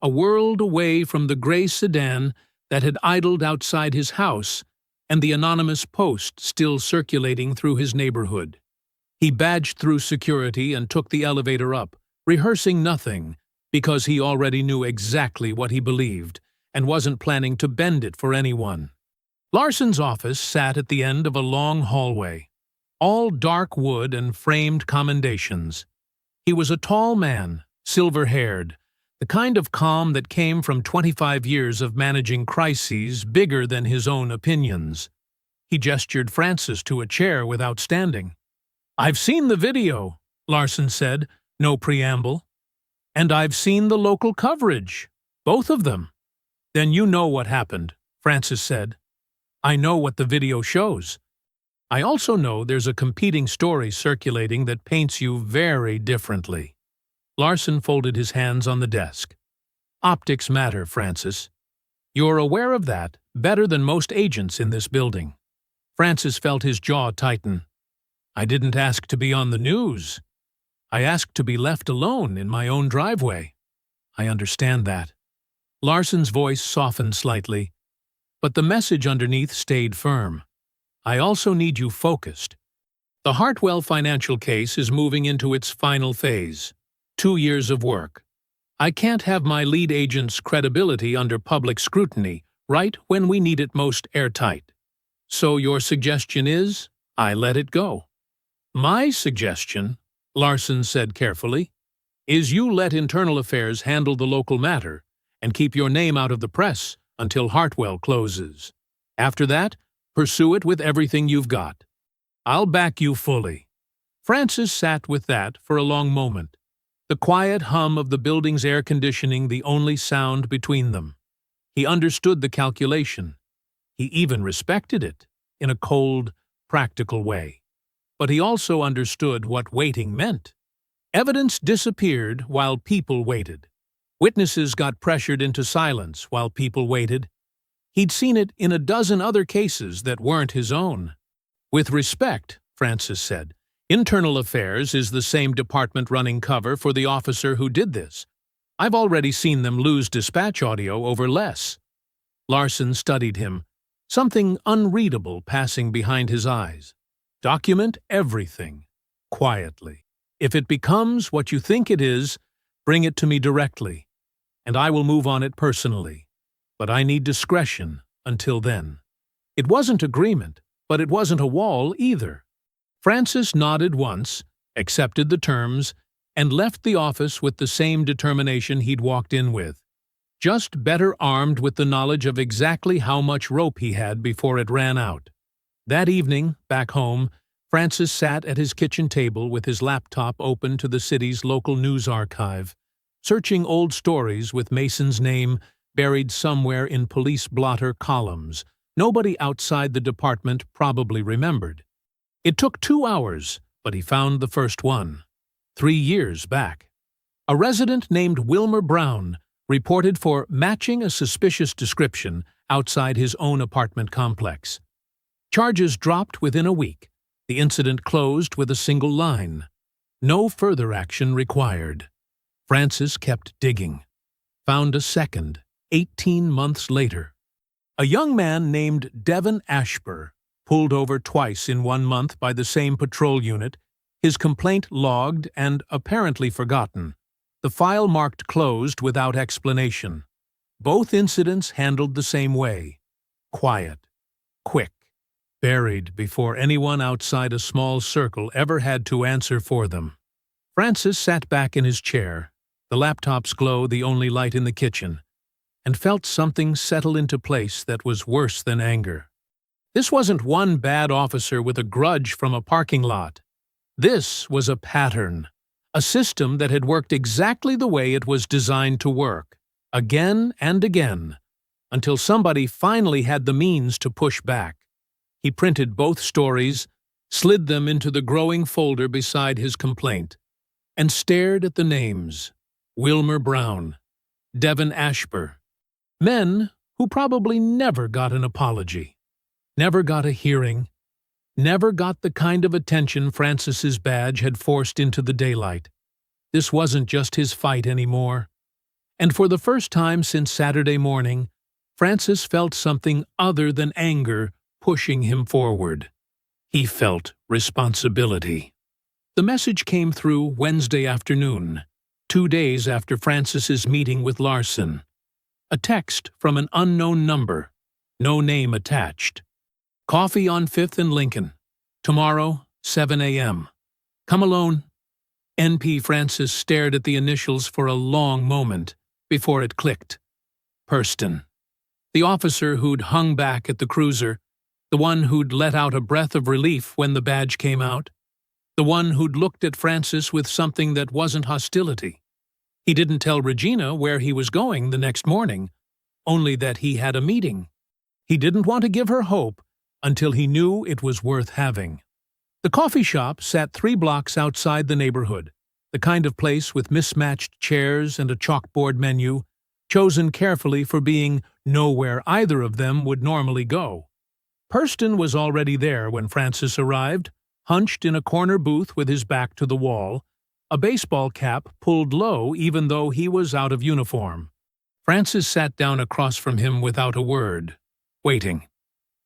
A world away from the gray sedan that had idled outside his house and the anonymous Post still circulating through his neighborhood. He badged through security and took the elevator up, rehearsing nothing, because he already knew exactly what he believed and wasn't planning to bend it for anyone. Larson's office sat at the end of a long hallway, all dark wood and framed commendations. He was a tall man, silver-haired, the kind of calm that came from 25 years of managing crises bigger than his own opinions. He gestured Francis to a chair without standing. "I've seen the video," Larson said, no preamble. "And I've seen the local coverage, both of them." "Then you know what happened," Francis said. "I know what the video shows. I also know there's a competing story circulating that paints you very differently." Larson folded his hands on the desk. "Optics matter, Francis. You're aware of that better than most agents in this building." Francis felt his jaw tighten. "I didn't ask to be on the news. I asked to be left alone in my own driveway." "I understand that." Larson's voice softened slightly, but the message underneath stayed firm. "I also need you focused. The Hartwell financial case is moving into its final phase. 2 years of work. I can't have my lead agent's credibility under public scrutiny right when we need it most airtight. So your suggestion is, I let it go." "My suggestion," Larson said carefully, "is you let Internal Affairs handle the local matter and keep your name out of the press until Hartwell closes. After that, pursue it with everything you've got. I'll back you fully." Francis sat with that for a long moment, the quiet hum of the building's air conditioning the only sound between them. He understood the calculation. He even respected it, in a cold, practical way. But he also understood what waiting meant. Evidence disappeared while people waited. Witnesses got pressured into silence while people waited. He'd seen it in a dozen other cases that weren't his own. "With respect," Francis said, "Internal Affairs is the same department running cover for the officer who did this. I've already seen them lose dispatch audio over less." Larson studied him, something unreadable passing behind his eyes. "Document everything, quietly. If it becomes what you think it is, bring it to me directly, and I will move on it personally. But I need discretion until then." It wasn't agreement, but it wasn't a wall either. Francis nodded once, accepted the terms, and left the office with the same determination he'd walked in with, just better armed with the knowledge of exactly how much rope he had before it ran out. That evening, back home, Francis sat at his kitchen table with his laptop open to the city's local news archive, searching old stories with Mason's name buried somewhere in police blotter columns nobody outside the department probably remembered. It took 2 hours, but he found the first one. 3 years back. A resident named Wilmer Brown reported for matching a suspicious description outside his own apartment complex. Charges dropped within a week. The incident closed with a single line. No further action required. Francis kept digging. Found a second, 18 months later. A young man named Devin Ashburr, pulled over twice in 1 month by the same patrol unit, his complaint logged and apparently forgotten. The file marked closed without explanation. Both incidents handled the same way. Quiet. Quick. Buried before anyone outside a small circle ever had to answer for them. Francis sat back in his chair, the laptop's glow the only light in the kitchen, and felt something settle into place that was worse than anger. This wasn't one bad officer with a grudge from a parking lot. This was a pattern, a system that had worked exactly the way it was designed to work, again and again, until somebody finally had the means to push back. He printed both stories, slid them into the growing folder beside his complaint, and stared at the names: Wilmer Brown, Devin Ashburr. Men who probably never got an apology, never got a hearing, never got the kind of attention Francis's badge had forced into the daylight. This wasn't just his fight anymore. And for the first time since Saturday morning, Francis felt something other than anger pushing him forward. He felt responsibility. The message came through Wednesday afternoon, 2 days after Francis's meeting with Larson. A text from an unknown number, no name attached. Coffee on 5th and Lincoln. Tomorrow, 7 a.m. Come alone. NP Francis stared at the initials for a long moment before it clicked. Purston. The officer who'd hung back at the cruiser, the one who'd let out a breath of relief when the badge came out, the one who'd looked at Francis with something that wasn't hostility. He didn't tell Regina where he was going the next morning, only that he had a meeting. He didn't want to give her hope until he knew it was worth having. The coffee shop sat 3 blocks outside the neighborhood, the kind of place with mismatched chairs and a chalkboard menu, chosen carefully for being nowhere either of them would normally go. Purston was already there when Francis arrived, hunched in a corner booth with his back to the wall, a baseball cap pulled low even though he was out of uniform. Francis sat down across from him without a word, waiting.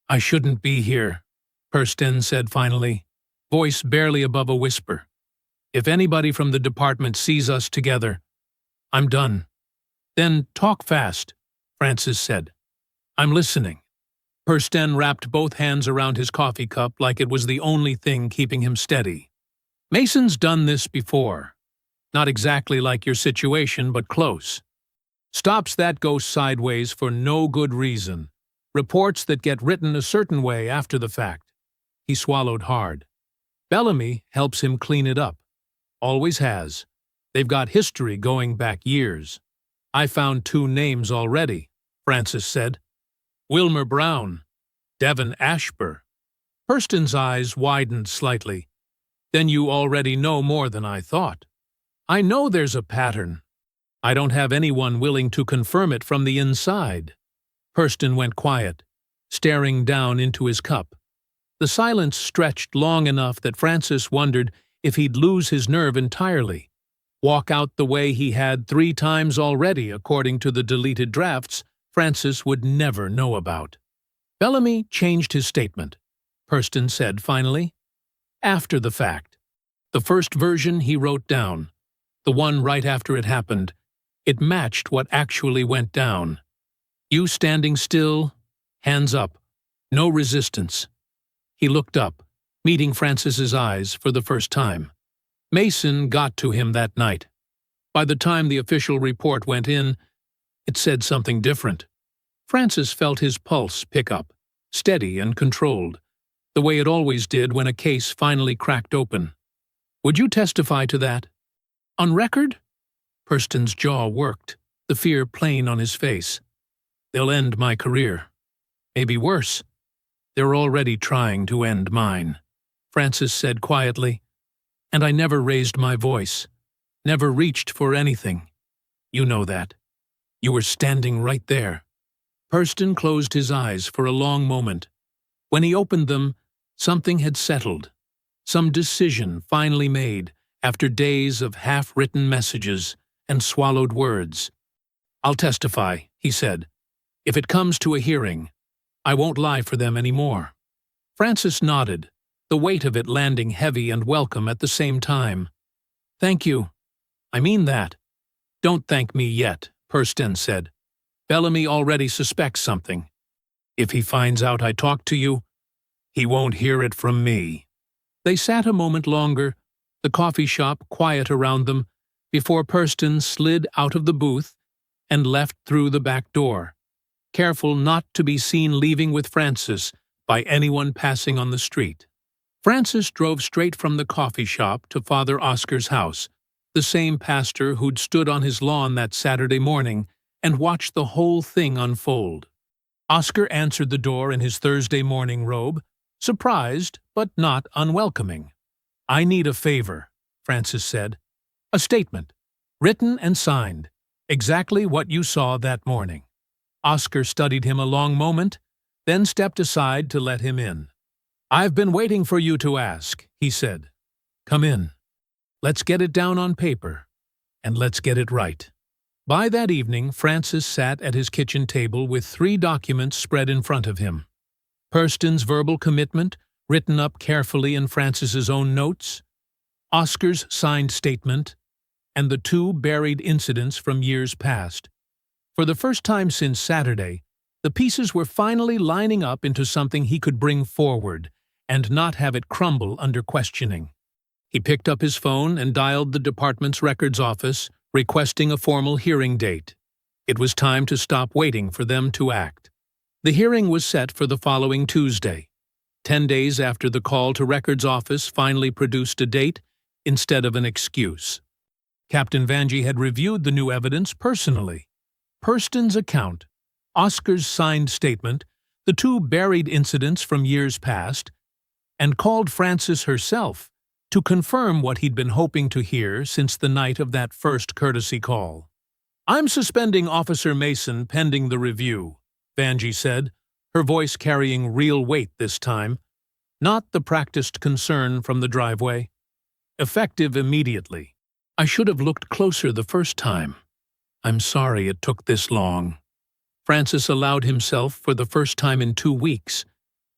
"I shouldn't be here," Purston said finally, voice barely above a whisper. "If anybody from the department sees us together, I'm done." "Then talk fast," Francis said. "I'm listening." Purston wrapped both hands around his coffee cup like it was the only thing keeping him steady. "Mason's done this before. Not exactly like your situation, but close. Stops that go sideways for no good reason. Reports that get written a certain way after the fact." He swallowed hard. "Bellamy helps him clean it up. Always has. They've got history going back years." "I found 2 names already," Francis said. "Wilmer Brown, Devin Ashburr." Purston's eyes widened slightly. "Then you already know more than I thought." "I know there's a pattern. I don't have anyone willing to confirm it from the inside." Purston went quiet, staring down into his cup. The silence stretched long enough that Francis wondered if he'd lose his nerve entirely, walk out the way he had 3 times already according to the deleted drafts Francis would never know about. "Bellamy changed his statement," Purston said finally. "After the fact. The first version he wrote down, the one right after it happened, it matched what actually went down. You standing still, hands up, no resistance." He looked up, meeting Francis's eyes for the first time. Mason got to him that night. By the time the official report went in, it said something different. Francis felt his pulse pick up, steady and controlled, the way it always did when a case finally cracked open. Would you testify to that? On record? Purston's jaw worked, the fear plain on his face. They'll end my career. Maybe worse. They're already trying to end mine, Francis said quietly. And I never raised my voice, never reached for anything. You know that. You were standing right there. Purston closed his eyes for a long moment. When he opened them, something had settled. Some decision finally made after days of half-written messages and swallowed words. I'll testify, he said. If it comes to a hearing, I won't lie for them anymore. Francis nodded, the weight of it landing heavy and welcome at the same time. Thank you. I mean that. Don't thank me yet, Purston said. Bellamy already suspects something. If he finds out I talked to you, he won't hear it from me. They sat a moment longer, the coffee shop quiet around them, before Purston slid out of the booth and left through the back door, careful not to be seen leaving with Francis by anyone passing on the street. Francis drove straight from the coffee shop to Father Oscar's house, the same pastor who'd stood on his lawn that Saturday morning and watched the whole thing unfold. Oscar answered the door in his Thursday morning robe, surprised but not unwelcoming. I need a favor, Francis said. A statement, written and signed, exactly what you saw that morning. Oscar studied him a long moment, then stepped aside to let him in. I've been waiting for you to ask, he said. Come in. Let's get it down on paper, and let's get it right. By that evening, Francis sat at his kitchen table with 3 documents spread in front of him. Purston's verbal commitment, written up carefully in Francis's own notes, Oscar's signed statement, and the 2 buried incidents from years past. For the first time since Saturday, the pieces were finally lining up into something he could bring forward and not have it crumble under questioning. He picked up his phone and dialed the department's records office, requesting a formal hearing date. It was time to stop waiting for them to act. The hearing was set for the following Tuesday, 10 days after the call to records office finally produced a date instead of an excuse. Captain Vanjie had reviewed the new evidence personally. Purston's account, Oscar's signed statement, the 2 buried incidents from years past, and called Francis herself to confirm what he'd been hoping to hear since the night of that first courtesy call. I'm suspending Officer Mason pending the review, Vanjie said, her voice carrying real weight this time, not the practiced concern from the driveway. Effective immediately. I should have looked closer the first time. I'm sorry it took this long. Francis allowed himself, for the first time in 2 weeks,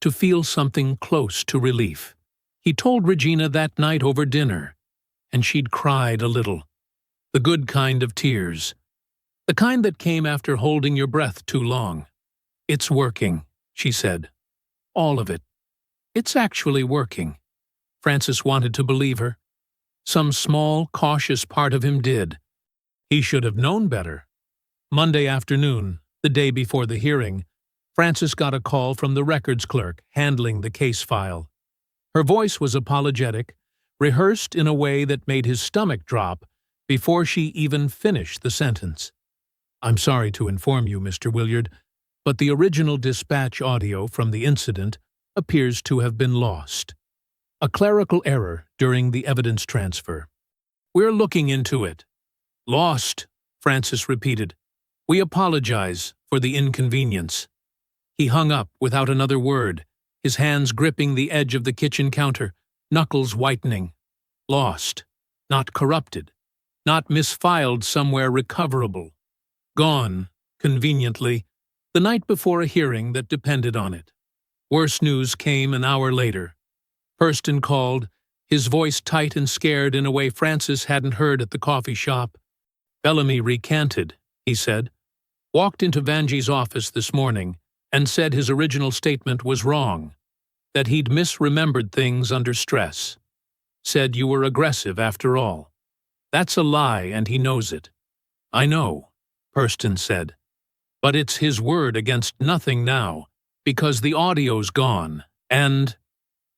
to feel something close to relief. He told Regina that night over dinner, and she'd cried a little. The good kind of tears. The kind that came after holding your breath too long. It's working, she said. All of it. It's actually working. Francis wanted to believe her. Some small, cautious part of him did. He should have known better. Monday afternoon, the day before the hearing, Francis got a call from the records clerk handling the case file. Her voice was apologetic, rehearsed in a way that made his stomach drop before she even finished the sentence. I'm sorry to inform you, Mr. Williard, but the original dispatch audio from the incident appears to have been lost. A clerical error during the evidence transfer. We're looking into it. Lost, Francis repeated. We apologize for the inconvenience. He hung up without another word, his hands gripping the edge of the kitchen counter, knuckles whitening. Lost. Not corrupted. Not misfiled somewhere recoverable. Gone, conveniently, the night before a hearing that depended on it. Worse news came an hour later. Purston called, his voice tight and scared in a way Francis hadn't heard at the coffee shop. Bellamy recanted, he said. Walked into Vanjie's office this morning and said his original statement was wrong, that he'd misremembered things under stress. said you were aggressive after all. That's a lie, and he knows it. I know, Purston said. But it's his word against nothing now, because the audio's gone, and—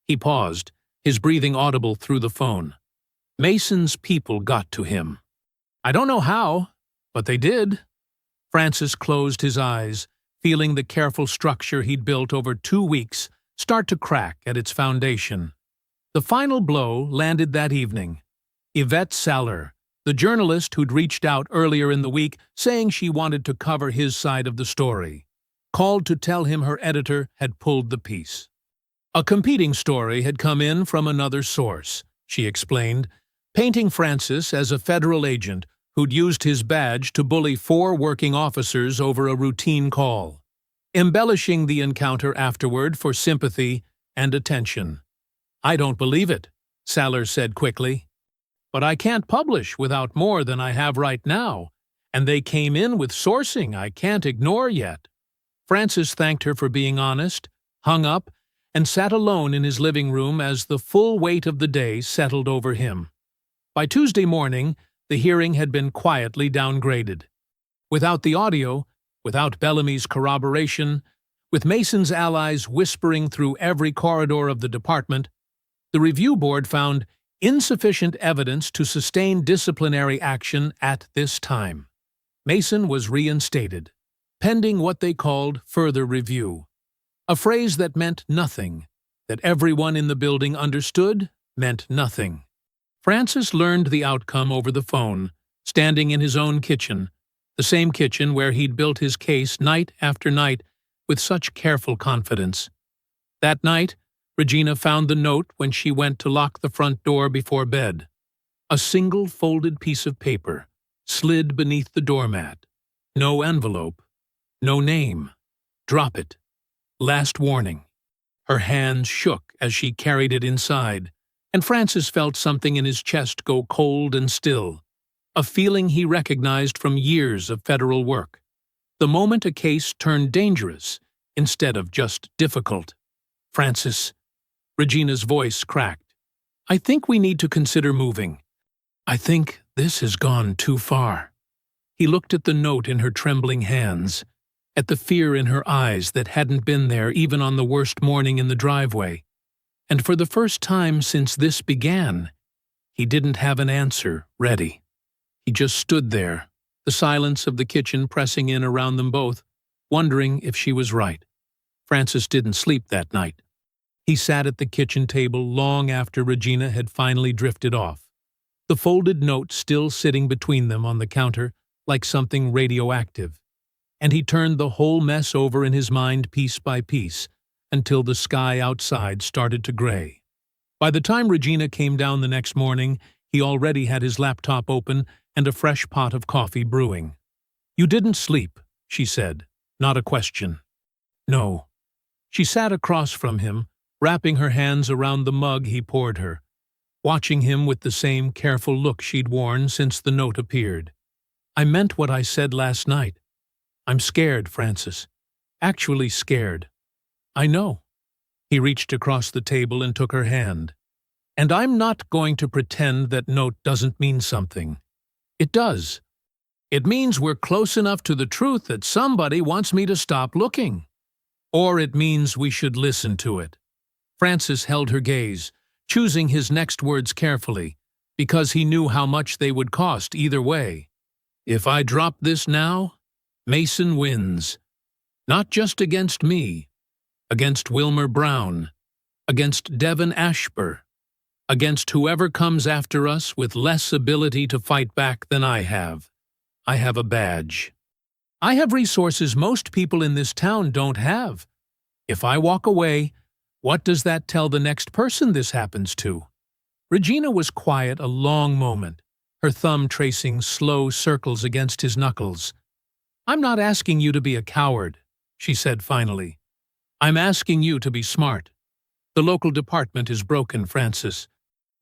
He paused, his breathing audible through the phone. Mason's people got to him. I don't know how, but they did. Francis closed his eyes, feeling the careful structure he'd built over 2 weeks start to crack at its foundation. The final blow landed that evening. Yvette Saller, the journalist who'd reached out earlier in the week saying she wanted to cover his side of the story, called to tell him her editor had pulled the piece. A competing story had come in from another source, she explained, painting Francis as a federal agent who'd used his badge to bully 4 working officers over a routine call, embellishing the encounter afterward for sympathy and attention. I don't believe it, Saller said quickly. But I can't publish without more than I have right now, and they came in with sourcing I can't ignore yet. Francis thanked her for being honest, hung up, and sat alone in his living room as the full weight of the day settled over him. By Tuesday morning, the hearing had been quietly downgraded. Without the audio, without Bellamy's corroboration, with Mason's allies whispering through every corridor of the department, the review board found insufficient evidence to sustain disciplinary action at this time. Mason was reinstated, pending what they called further review, a phrase that meant nothing, that everyone in the building understood meant nothing. Francis learned the outcome over the phone, standing in his own kitchen, the same kitchen where he'd built his case night after night with such careful confidence. That night, Regina found the note when she went to lock the front door before bed. A single folded piece of paper slid beneath the doormat. No envelope. No name. Drop it. Last warning. Her hands shook as she carried it inside, and Francis felt something in his chest go cold and still, a feeling he recognized from years of federal work. The moment a case turned dangerous instead of just difficult. Francis, Regina's voice cracked. I think we need to consider moving. I think this has gone too far. He looked at the note in her trembling hands, at the fear in her eyes that hadn't been there even on the worst morning in the driveway. And for the first time since this began, he didn't have an answer ready. He just stood there, the silence of the kitchen pressing in around them both, wondering if she was right. Francis didn't sleep that night. He sat at the kitchen table long after Regina had finally drifted off, the folded note still sitting between them on the counter like something radioactive, and he turned the whole mess over in his mind piece by piece until the sky outside started to gray. By the time Regina came down the next morning, he already had his laptop open and a fresh pot of coffee brewing. You didn't sleep, she said, not a question. No. She sat across from him, wrapping her hands around the mug he poured her, watching him with the same careful look she'd worn since the note appeared. I meant what I said last night. I'm scared, Francis. Actually scared. I know. He reached across the table and took her hand. And I'm not going to pretend that note doesn't mean something. It does. It means we're close enough to the truth that somebody wants me to stop looking. Or it means we should listen to it. Francis held her gaze, choosing his next words carefully, because he knew how much they would cost either way. If I drop this now, Mason wins. Not just against me, against Wilmer Brown, against Devin Ashburn, against whoever comes after us with less ability to fight back than I have. I have a badge. I have resources most people in this town don't have. If I walk away, what does that tell the next person this happens to? Regina was quiet a long moment, her thumb tracing slow circles against his knuckles. I'm not asking you to be a coward, she said finally. I'm asking you to be smart. The local department is broken, Francis.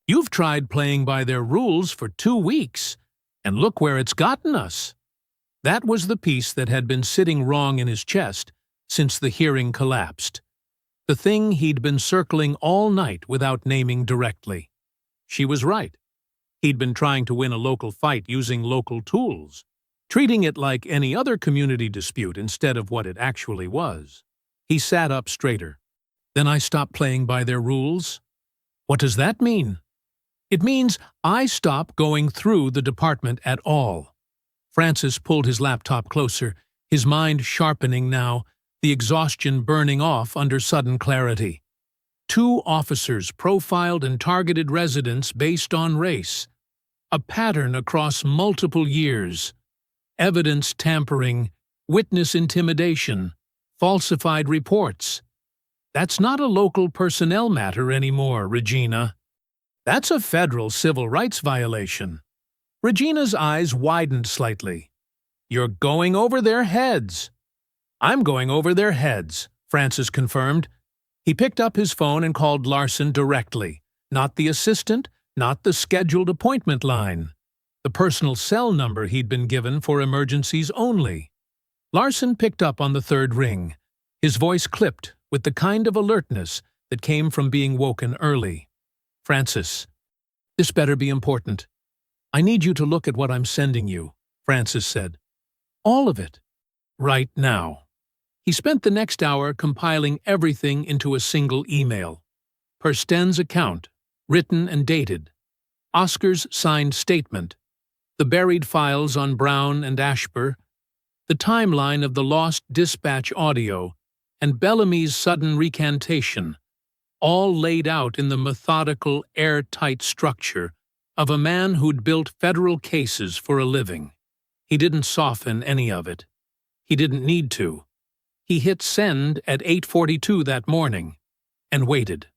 You've tried playing by their rules for 2 weeks, and look where it's gotten us. That was the piece that had been sitting wrong in his chest since the hearing collapsed. The thing he'd been circling all night without naming directly. She was right. He'd been trying to win a local fight using local tools, treating it like any other community dispute instead of what it actually was. He sat up straighter. Then I stopped playing by their rules? What does that mean? It means I stop going through the department at all. Francis pulled his laptop closer, his mind sharpening now, the exhaustion burning off under sudden clarity. 2 officers profiled and targeted residents based on race. A pattern across multiple years. Evidence tampering, witness intimidation, falsified reports. That's not a local personnel matter anymore, Regina. That's a federal civil rights violation. Regina's eyes widened slightly. You're going over their heads. I'm going over their heads, Francis confirmed. He picked up his phone and called Larson directly, not the assistant, not the scheduled appointment line, the personal cell number he'd been given for emergencies only. Larson picked up on the 3rd ring. His voice clipped with the kind of alertness that came from being woken early. Francis, this better be important. I need you to look at what I'm sending you, Francis said. All of it. Right now. He spent the next hour compiling everything into a single email. Per Sten's account, written and dated. Oscar's signed statement. The buried files on Brown and Ashper. The timeline of the lost dispatch audio. And Bellamy's sudden recantation. All laid out in the methodical, airtight structure of a man who'd built federal cases for a living. He didn't soften any of it. He didn't need to. He hit send at 8:42 that morning and waited.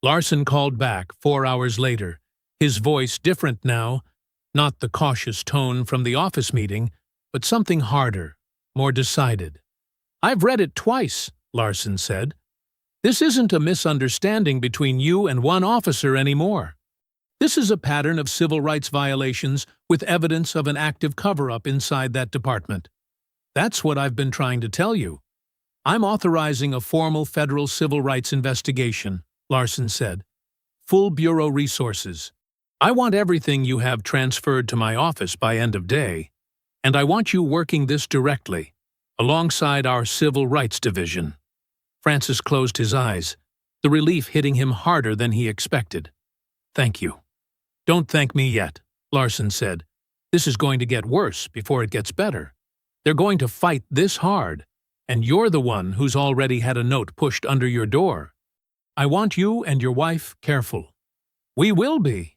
Larson called back 4 hours later, his voice different now, not the cautious tone from the office meeting, but something harder, more decided. I've read it twice, Larson said. This isn't a misunderstanding between you and one officer anymore. This is a pattern of civil rights violations with evidence of an active cover-up inside that department. That's what I've been trying to tell you. I'm authorizing a formal federal civil rights investigation, Larson said. Full bureau resources. I want everything you have transferred to my office by end of day, and I want you working this directly, alongside our Civil Rights Division. Francis closed his eyes, the relief hitting him harder than he expected. Thank you. Don't thank me yet, Larson said. This is going to get worse before it gets better. They're going to fight this hard, and you're the one who's already had a note pushed under your door. I want you and your wife careful. We will be.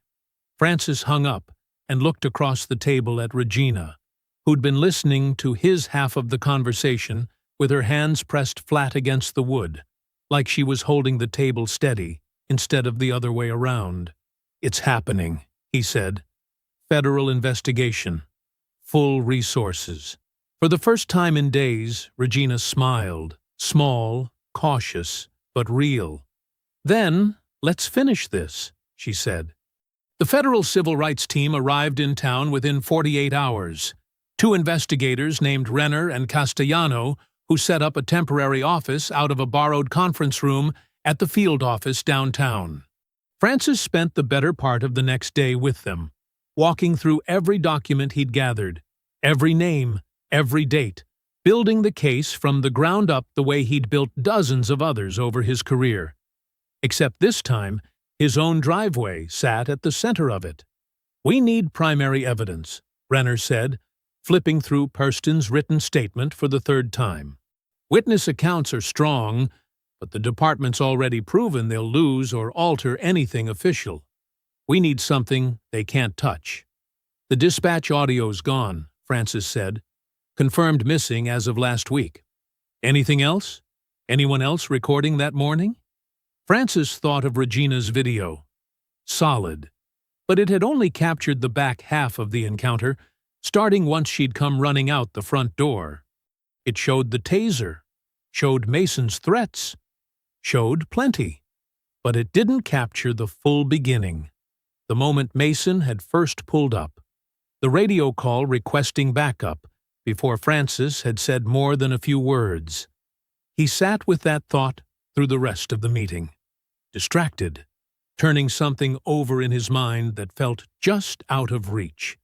Francis hung up and looked across the table at Regina, who'd been listening to his half of the conversation with her hands pressed flat against the wood, like she was holding the table steady instead of the other way around. It's happening, he said. Federal investigation. Full resources. For the first time in days, Regina smiled, small, cautious, but real. Then, let's finish this, she said. The federal civil rights team arrived in town within 48 hours. 2 investigators named Renner and Castellano, who set up a temporary office out of a borrowed conference room at the field office downtown. Francis spent the better part of the next day with them, walking through every document he'd gathered, every name, every date, building the case from the ground up the way he'd built dozens of others over his career. Except this time, his own driveway sat at the center of it. We need primary evidence, Renner said, flipping through Purston's written statement for the 3rd time. Witness accounts are strong, but the department's already proven they'll lose or alter anything official. We need something they can't touch. The dispatch audio's gone, Francis said. Confirmed missing as of last week. Anything else? Anyone else recording that morning? Francis thought of Regina's video. Solid. But it had only captured the back half of the encounter, starting once she'd come running out the front door. It showed the taser, showed Mason's threats, showed plenty. But it didn't capture the full beginning, the moment Mason had first pulled up, the radio call requesting backup, before Francis had said more than a few words. He sat with that thought through the rest of the meeting. Distracted, turning something over in his mind that felt just out of reach.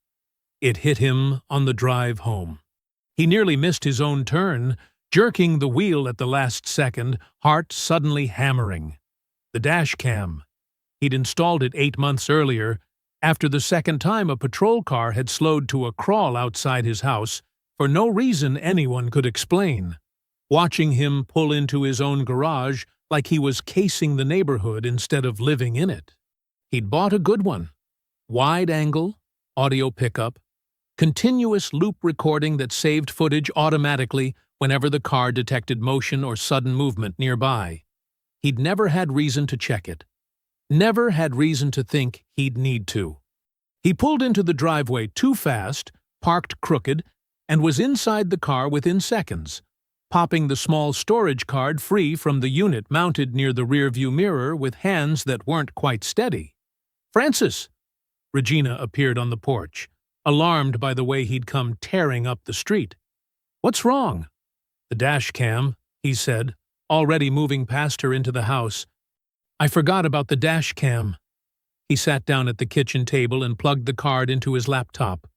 It hit him on the drive home. He nearly missed his own turn, jerking the wheel at the last second, heart suddenly hammering. The dash cam. He'd installed it 8 months earlier, after the second time a patrol car had slowed to a crawl outside his house for no reason anyone could explain, watching him pull into his own garage like he was casing the neighborhood instead of living in it. He'd bought a good one. Wide angle, audio pickup, continuous loop recording that saved footage automatically whenever the car detected motion or sudden movement nearby. He'd never had reason to check it. Never had reason to think he'd need to. He pulled into the driveway too fast, parked crooked, and was inside the car within seconds, popping the small storage card free from the unit mounted near the rearview mirror with hands that weren't quite steady. "Francis!" Regina appeared on the porch, alarmed by the way he'd come tearing up the street. "What's wrong?" "The dash cam," he said, already moving past her into the house. "I forgot about the dash cam." He sat down at the kitchen table and plugged the card into his laptop,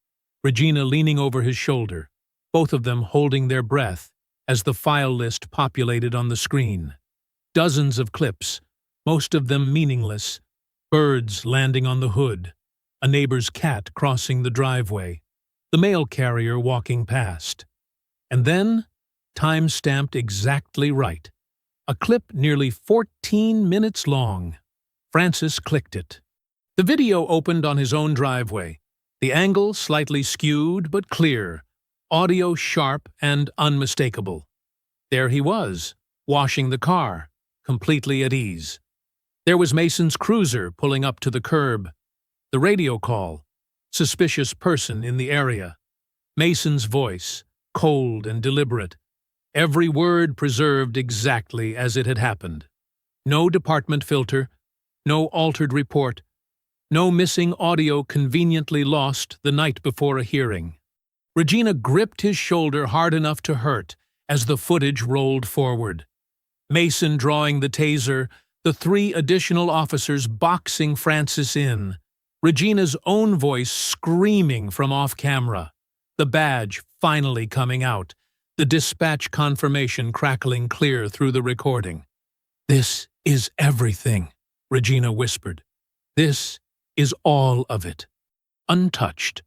Regina leaning over his shoulder, both of them holding their breath as the file list populated on the screen. Dozens of clips, most of them meaningless, birds landing on the hood, a neighbor's cat crossing the driveway, the mail carrier walking past. And then, time-stamped exactly right, a clip nearly 14 minutes long. Francis clicked it. The video opened on his own driveway, the angle slightly skewed but clear, audio sharp and unmistakable. There he was, washing the car, completely at ease. There was Mason's cruiser pulling up to the curb. The radio call, suspicious person in the area. Mason's voice, cold and deliberate. Every word preserved exactly as it had happened. No department filter, no altered report, no missing audio conveniently lost the night before a hearing. Regina gripped his shoulder hard enough to hurt as the footage rolled forward. Mason drawing the taser, the 3 additional officers boxing Francis in, Regina's own voice screaming from off-camera, the badge finally coming out, the dispatch confirmation crackling clear through the recording. "This is everything," Regina whispered. "This is all of it. Untouched."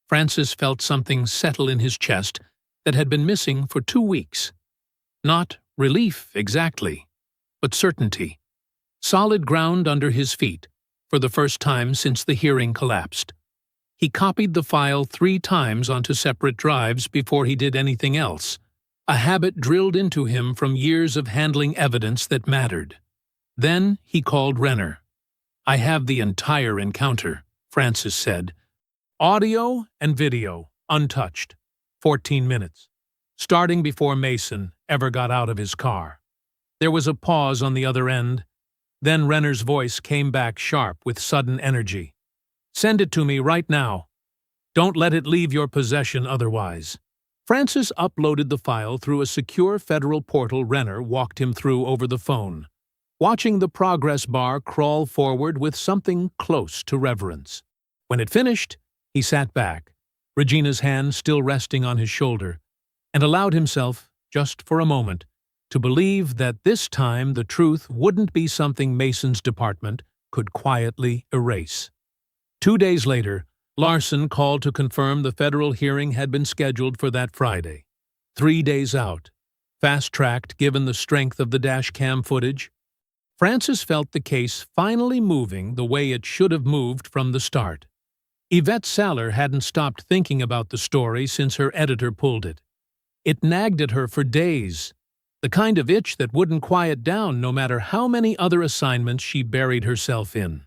Francis felt something settle in his chest that had been missing for 2 weeks. Not relief exactly, but certainty. Solid ground under his feet, for the first time since the hearing collapsed. He copied the file 3 times onto separate drives before he did anything else, a habit drilled into him from years of handling evidence that mattered. Then he called Renner. "I have the entire encounter," Francis said. Audio and video, untouched. 14 minutes. Starting before Mason ever got out of his car. There was a pause on the other end. Then Renner's voice came back sharp with sudden energy. "Send it to me right now. Don't let it leave your possession otherwise." Francis uploaded the file through a secure federal portal Renner walked him through over the phone, watching the progress bar crawl forward with something close to reverence. When it finished, he sat back, Regina's hand still resting on his shoulder, and allowed himself, just for a moment, to believe that this time the truth wouldn't be something Mason's department could quietly erase. 2 days later, Larson called to confirm the federal hearing had been scheduled for that Friday. 3 days out, fast-tracked given the strength of the dash cam footage. Francis felt the case finally moving the way it should have moved from the start. Yvette Saller hadn't stopped thinking about the story since her editor pulled it. It nagged at her for days, the kind of itch that wouldn't quiet down no matter how many other assignments she buried herself in.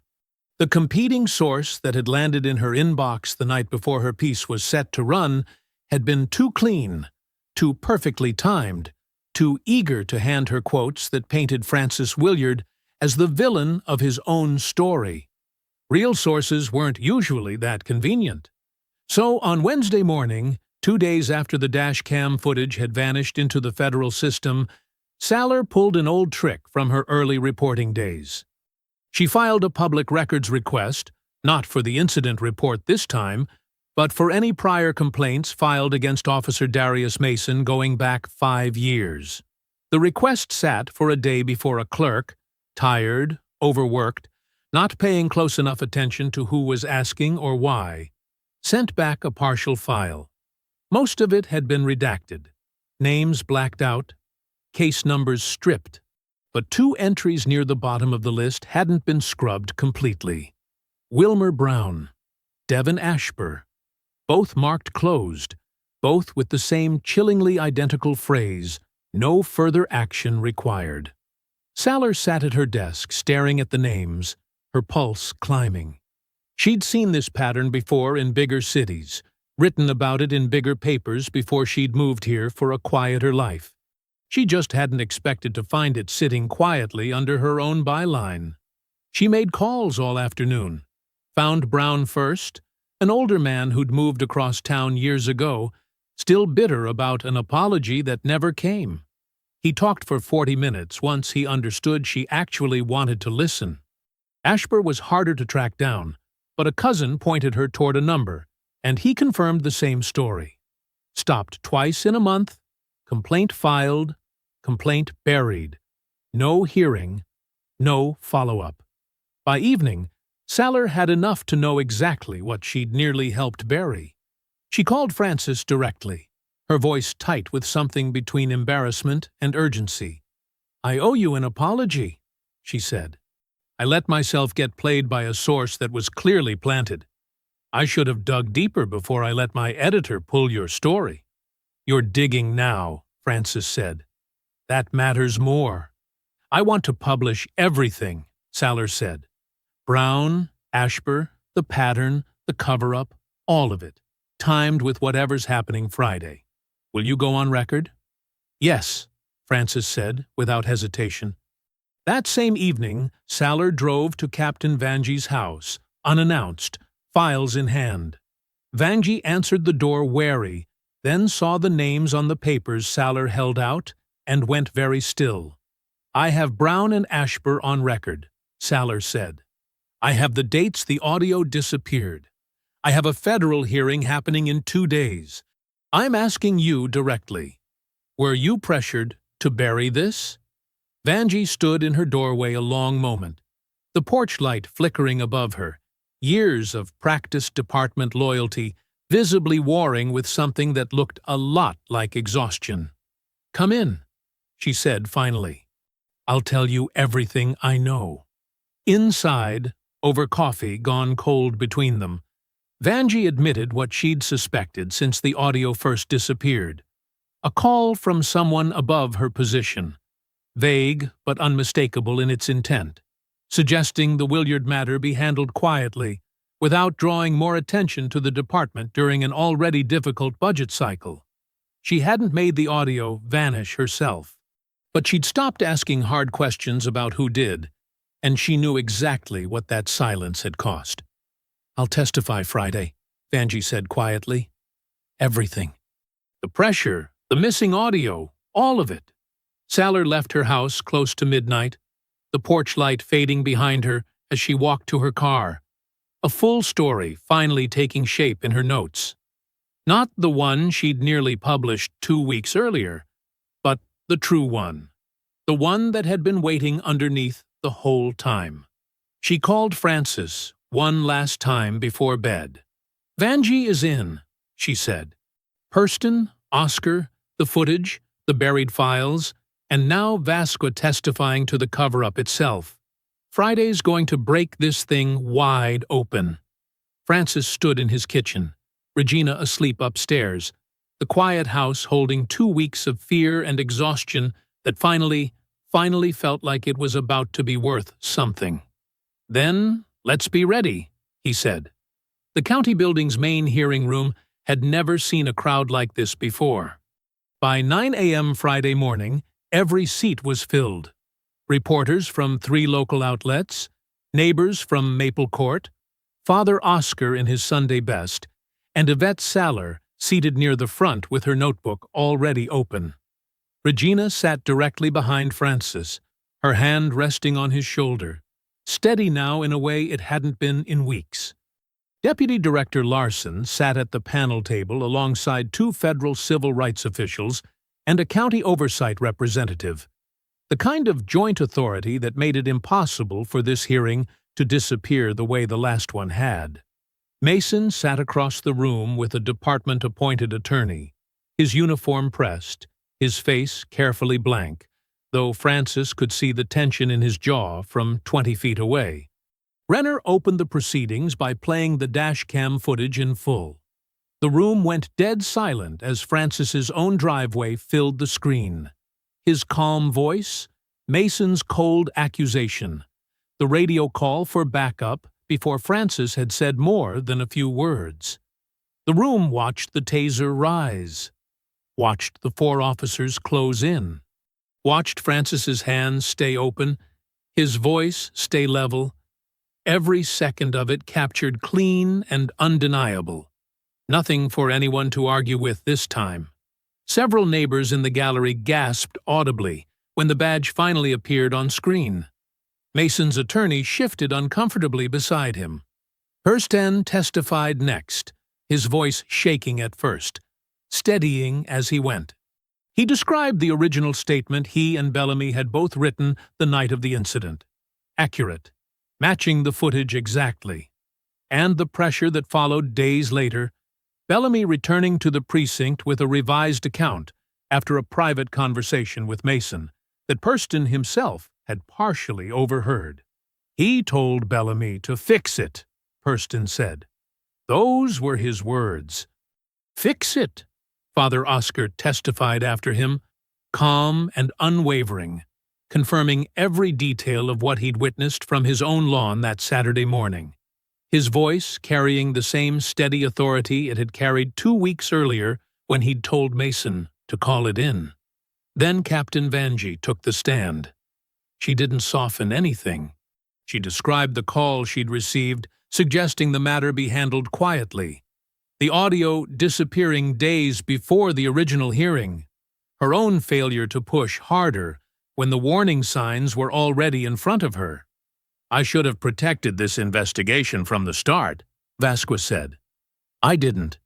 The competing source that had landed in her inbox the night before her piece was set to run had been too clean, too perfectly timed, too eager to hand her quotes that painted Francis Williard as the villain of his own story. Real sources weren't usually that convenient. So on Wednesday morning, 2 days after the dash cam footage had vanished into the federal system, Saller pulled an old trick from her early reporting days. She filed a public records request, not for the incident report this time, but for any prior complaints filed against Officer Darius Mason going back 5 years. The request sat for a day before a clerk, tired, overworked, not paying close enough attention to who was asking or why, sent back a partial file. Most of it had been redacted, names blacked out, case numbers stripped, but 2 entries near the bottom of the list hadn't been scrubbed completely. Wilmer Brown, Devin Ashbur, both marked closed, both with the same chillingly identical phrase, "No further action required." Saller sat at her desk, staring at the names, her pulse climbing. She'd seen this pattern before in bigger cities, written about it in bigger papers before she'd moved here for a quieter life. She just hadn't expected to find it sitting quietly under her own byline. She made calls all afternoon, found Brown first, an older man who'd moved across town years ago, still bitter about an apology that never came. He talked for 40 minutes once he understood she actually wanted to listen. Ashbur was harder to track down, but a cousin pointed her toward a number, and he confirmed the same story. Stopped twice in a month, complaint filed, complaint buried. No hearing, no follow-up. By evening, Saller had enough to know exactly what she'd nearly helped bury. She called Francis directly, her voice tight with something between embarrassment and urgency. "I owe you an apology," she said. "I let myself get played by a source that was clearly planted. I should have dug deeper before I let my editor pull your story." "You're digging now," Francis said. "That matters more." "I want to publish everything," Saller said. "Brown, Ashbur, the pattern, the cover-up, all of it, timed with whatever's happening Friday. Will you go on record?" "Yes," Francis said, without hesitation. That same evening, Saller drove to Captain Vanji's house, unannounced, files in hand. Vanji answered the door wary, then saw the names on the papers Saller held out, and went very still. "I have Brown and Ashbur on record," Saller said. "I have the dates the audio disappeared. I have a federal hearing happening in 2 days. I'm asking you directly. Were you pressured to bury this?" Vanji stood in her doorway a long moment, the porch light flickering above her, years of practiced department loyalty visibly warring with something that looked a lot like exhaustion. "Come in," she said finally. "I'll tell you everything I know." Inside, over coffee gone cold between them, Vanji admitted what she'd suspected since the audio first disappeared. A call from someone above her position, vague but unmistakable in its intent, suggesting the Williard matter be handled quietly, without drawing more attention to the department during an already difficult budget cycle. She hadn't made the audio vanish herself, but she'd stopped asking hard questions about who did, and she knew exactly what that silence had cost. "I'll testify Friday," Vanji said quietly. "Everything. The pressure, the missing audio, all of it." Saller left her house close to midnight, the porch light fading behind her as she walked to her car. A full story finally taking shape in her notes. Not the one she'd nearly published 2 weeks earlier, but the true one. The one that had been waiting underneath the whole time. She called Francis one last time before bed. "Vanji is in," she said. "Hurston, Oscar, the footage, the buried files, and now Vasqua testifying to the cover-up itself. Friday's going to break this thing wide open." Francis stood in his kitchen, Regina asleep upstairs, the quiet house holding 2 weeks of fear and exhaustion that finally felt like it was about to be worth something. "Then, let's be ready," he said. The county building's main hearing room had never seen a crowd like this before. By 9 a.m. Friday morning, every seat was filled. Reporters from 3 local outlets, neighbors from Maple Court, Father Oscar in his Sunday best, and Yvette Saller seated near the front with her notebook already open. Regina sat directly behind Francis, her hand resting on his shoulder. steady now in a way it hadn't been in weeks. Deputy Director Larson sat at the panel table alongside two federal civil rights officials and a county oversight representative, the kind of joint authority that made it impossible for this hearing to disappear the way the last one had. Mason sat across the room with a department-appointed attorney, his uniform pressed, his face carefully blank, though Francis could see the tension in his jaw from 20 feet away. Renner opened the proceedings by playing the dashcam footage in full. The room went dead silent as Francis's own driveway filled the screen. His calm voice, Mason's cold accusation, the radio call for backup before Francis had said more than a few words. The room watched the taser rise, watched the four officers close in, watched Francis's hands stay open, his voice stay level. Every second of it captured clean and undeniable. Nothing for anyone to argue with this time. Several neighbors in the gallery gasped audibly when the badge finally appeared on screen. Mason's attorney shifted uncomfortably beside him. Hurston testified next, his voice shaking at first, steadying as he went. He described the original statement he and Bellamy had both written the night of the incident. Accurate, matching the footage exactly. And the pressure that followed days later, Bellamy returning to the precinct with a revised account after a private conversation with Mason that Hurston himself had partially overheard. He told Bellamy to fix it, Hurston said. Those were his words. Fix it, Father Oscar testified after him, calm and unwavering, confirming every detail of what he'd witnessed from his own lawn that Saturday morning. His voice carrying the same steady authority it had carried 2 weeks earlier when he'd told Mason to call it in. Then Captain Vanjie took the stand. She didn't soften anything. She described the call she'd received, suggesting the matter be handled quietly. The audio disappearing days before the original hearing. Her own failure to push harder when the warning signs were already in front of her. I should have protected this investigation from the start, Vasquez said. I didn't.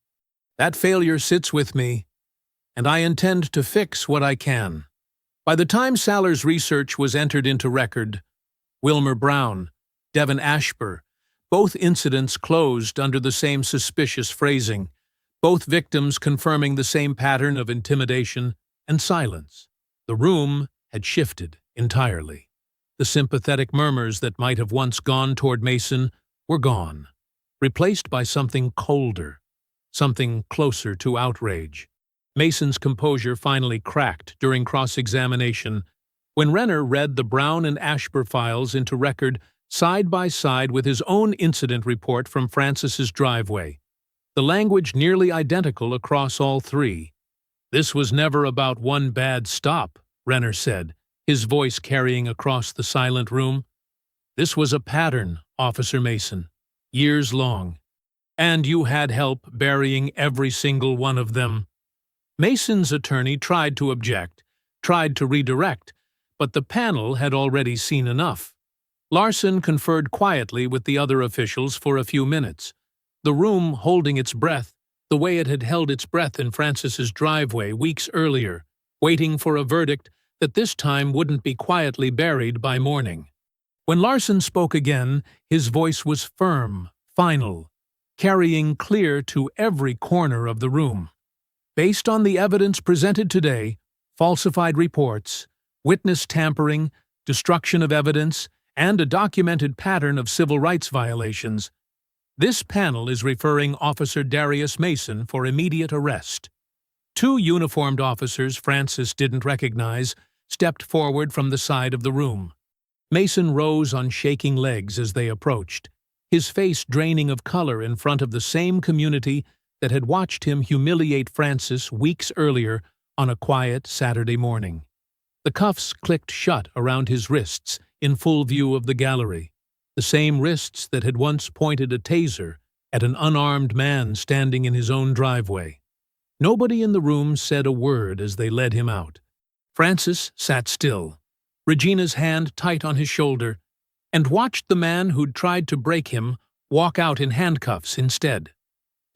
That failure sits with me, and I intend to fix what I can. By the time Saller's research was entered into record, Wilmer Brown, Devin Ashburn, both incidents closed under the same suspicious phrasing, both victims confirming the same pattern of intimidation and silence. The room had shifted entirely. The sympathetic murmurs that might have once gone toward Mason were gone, replaced by something colder, something closer to outrage. Mason's composure finally cracked during cross-examination when Renner read the Brown and Ashburn files into record side by side with his own incident report from Francis's driveway, the language nearly identical across all three. This was never about one bad stop, Renner said, his voice carrying across the silent room. This was a pattern, Officer Mason, years long, and you had help burying every single one of them. Mason's attorney tried to object, tried to redirect, but the panel had already seen enough. Larson conferred quietly with the other officials for a few minutes, the room holding its breath the way it had held its breath in Francis's driveway weeks earlier, waiting for a verdict that this time wouldn't be quietly buried by morning. When Larson spoke again, his voice was firm, final, carrying clear to every corner of the room. Based on the evidence presented today, falsified reports, witness tampering, destruction of evidence, and a documented pattern of civil rights violations, this panel is referring Officer Darius Mason for immediate arrest. Two uniformed officers Francis didn't recognize stepped forward from the side of the room. Mason rose on shaking legs as they approached, his face draining of color in front of the same community that had watched him humiliate Francis weeks earlier on a quiet Saturday morning. The cuffs clicked shut around his wrists in full view of the gallery, the same wrists that had once pointed a taser at an unarmed man standing in his own driveway. Nobody in the room said a word as they led him out. Francis sat still, Regina's hand tight on his shoulder, and watched the man who'd tried to break him walk out in handcuffs instead.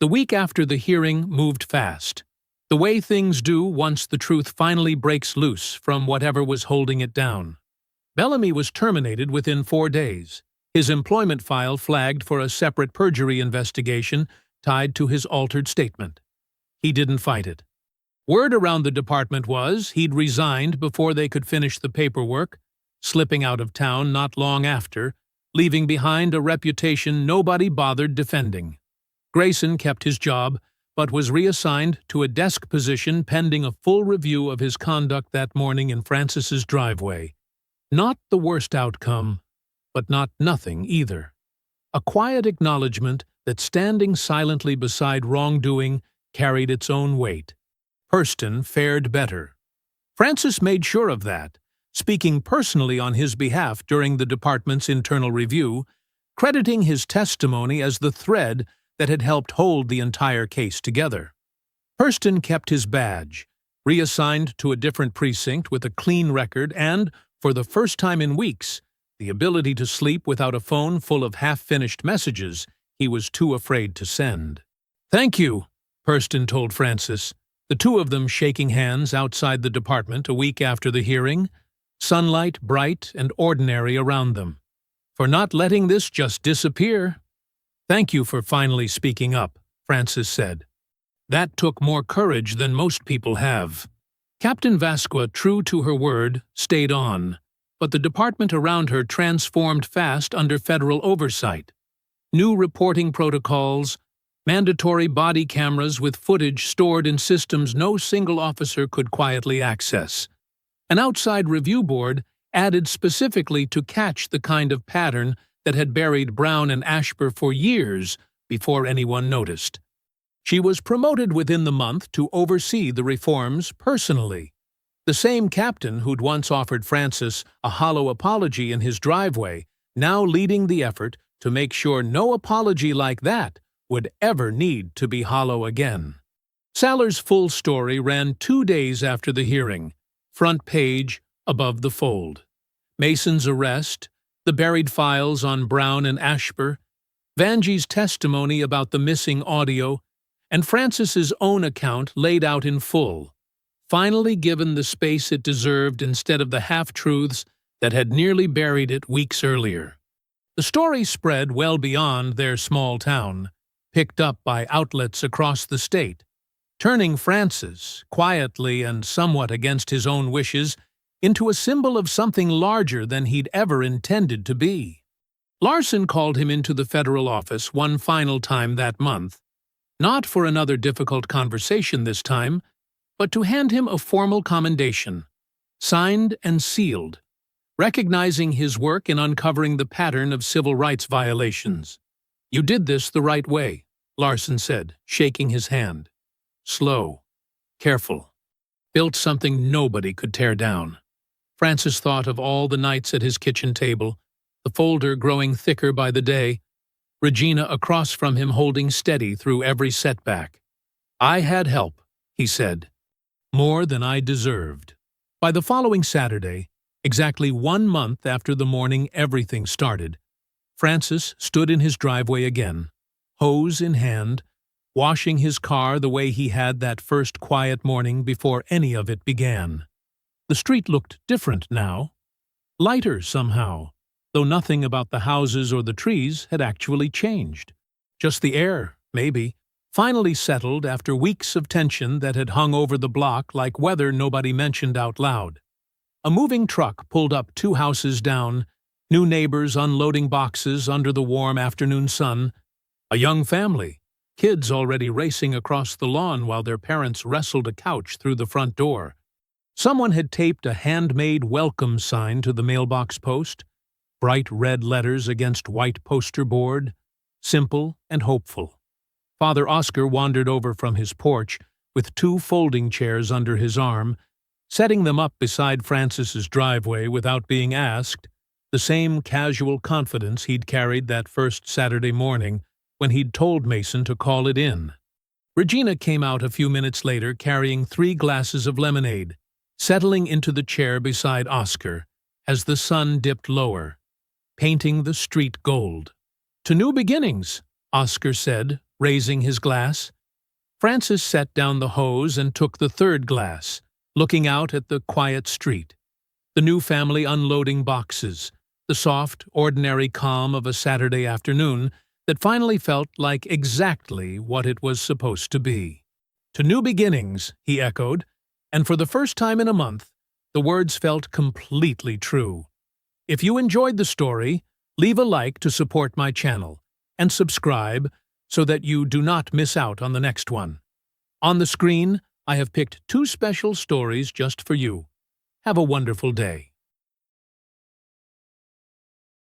The week after the hearing moved fast, the way things do once the truth finally breaks loose from whatever was holding it down. Bellamy was terminated within 4 days, his employment file flagged for a separate perjury investigation tied to his altered statement. He didn't fight it. Word around the department was he'd resigned before they could finish the paperwork, slipping out of town not long after, leaving behind a reputation nobody bothered defending. Grayson kept his job, but was reassigned to a desk position pending a full review of his conduct that morning in Francis's driveway. Not the worst outcome, but not nothing either. A quiet acknowledgement that standing silently beside wrongdoing carried its own weight. Hurston fared better. Francis made sure of that, speaking personally on his behalf during the department's internal review, crediting his testimony as the thread that had helped hold the entire case together. Hurston kept his badge, reassigned to a different precinct with a clean record and, for the first time in weeks, the ability to sleep without a phone full of half-finished messages he was too afraid to send. "Thank you," Hurston told Francis, the two of them shaking hands outside the department a week after the hearing, sunlight bright and ordinary around them, "for not letting this just disappear." "Thank you for finally speaking up," Francis said. "That took more courage than most people have." Captain Vasqua, true to her word, stayed on, but the department around her transformed fast under federal oversight. New reporting protocols, mandatory body cameras with footage stored in systems no single officer could quietly access. An outside review board added specifically to catch the kind of pattern that had buried Brown and Ashper for years before anyone noticed. She was promoted within the month to oversee the reforms personally. The same captain who'd once offered Francis a hollow apology in his driveway, now leading the effort to make sure no apology like that would ever need to be hollow again. Saller's full story ran 2 days after the hearing, front page, above the fold. Mason's arrest, the buried files on Brown and Ashper, Vanjie's testimony about the missing audio, and Francis's own account laid out in full, finally given the space it deserved instead of the half-truths that had nearly buried it weeks earlier. The story spread well beyond their small town, picked up by outlets across the state, turning Francis, quietly and somewhat against his own wishes, into a symbol of something larger than he'd ever intended to be. Larson called him into the federal office one final time that month, not for another difficult conversation this time, but to hand him a formal commendation, signed and sealed, recognizing his work in uncovering the pattern of civil rights violations. "You did this the right way," Larson said, shaking his hand. "Slow, careful. Built something nobody could tear down." Francis thought of all the nights at his kitchen table, the folder growing thicker by the day, Regina across from him holding steady through every setback. "I had help," he said. "More than I deserved." By the following Saturday, exactly 1 month after the morning everything started, Francis stood in his driveway again, hose in hand, washing his car the way he had that first quiet morning before any of it began. The street looked different now, lighter somehow, though nothing about the houses or the trees had actually changed. Just the air, maybe, finally settled after weeks of tension that had hung over the block like weather nobody mentioned out loud. A moving truck pulled up 2 houses down, new neighbors unloading boxes under the warm afternoon sun, a young family, kids already racing across the lawn while their parents wrestled a couch through the front door. Someone had taped a handmade welcome sign to the mailbox post, bright red letters against white poster board, simple and hopeful. Father Oscar wandered over from his porch with 2 folding chairs under his arm, setting them up beside Francis's driveway without being asked, the same casual confidence he'd carried that first Saturday morning when he'd told Mason to call it in. Regina came out a few minutes later carrying 3 glasses of lemonade, settling into the chair beside Oscar as the sun dipped lower. painting the street gold. "To new beginnings," Oscar said, raising his glass. Francis set down the hose and took the third glass, looking out at the quiet street. The new family unloading boxes, the soft, ordinary calm of a Saturday afternoon that finally felt like exactly what it was supposed to be. "To new beginnings," he echoed, and for the first time in a month, the words felt completely true. If you enjoyed the story, leave a like to support my channel, and subscribe so that you do not miss out on the next one. On the screen, I have picked 2 special stories just for you. Have a wonderful day.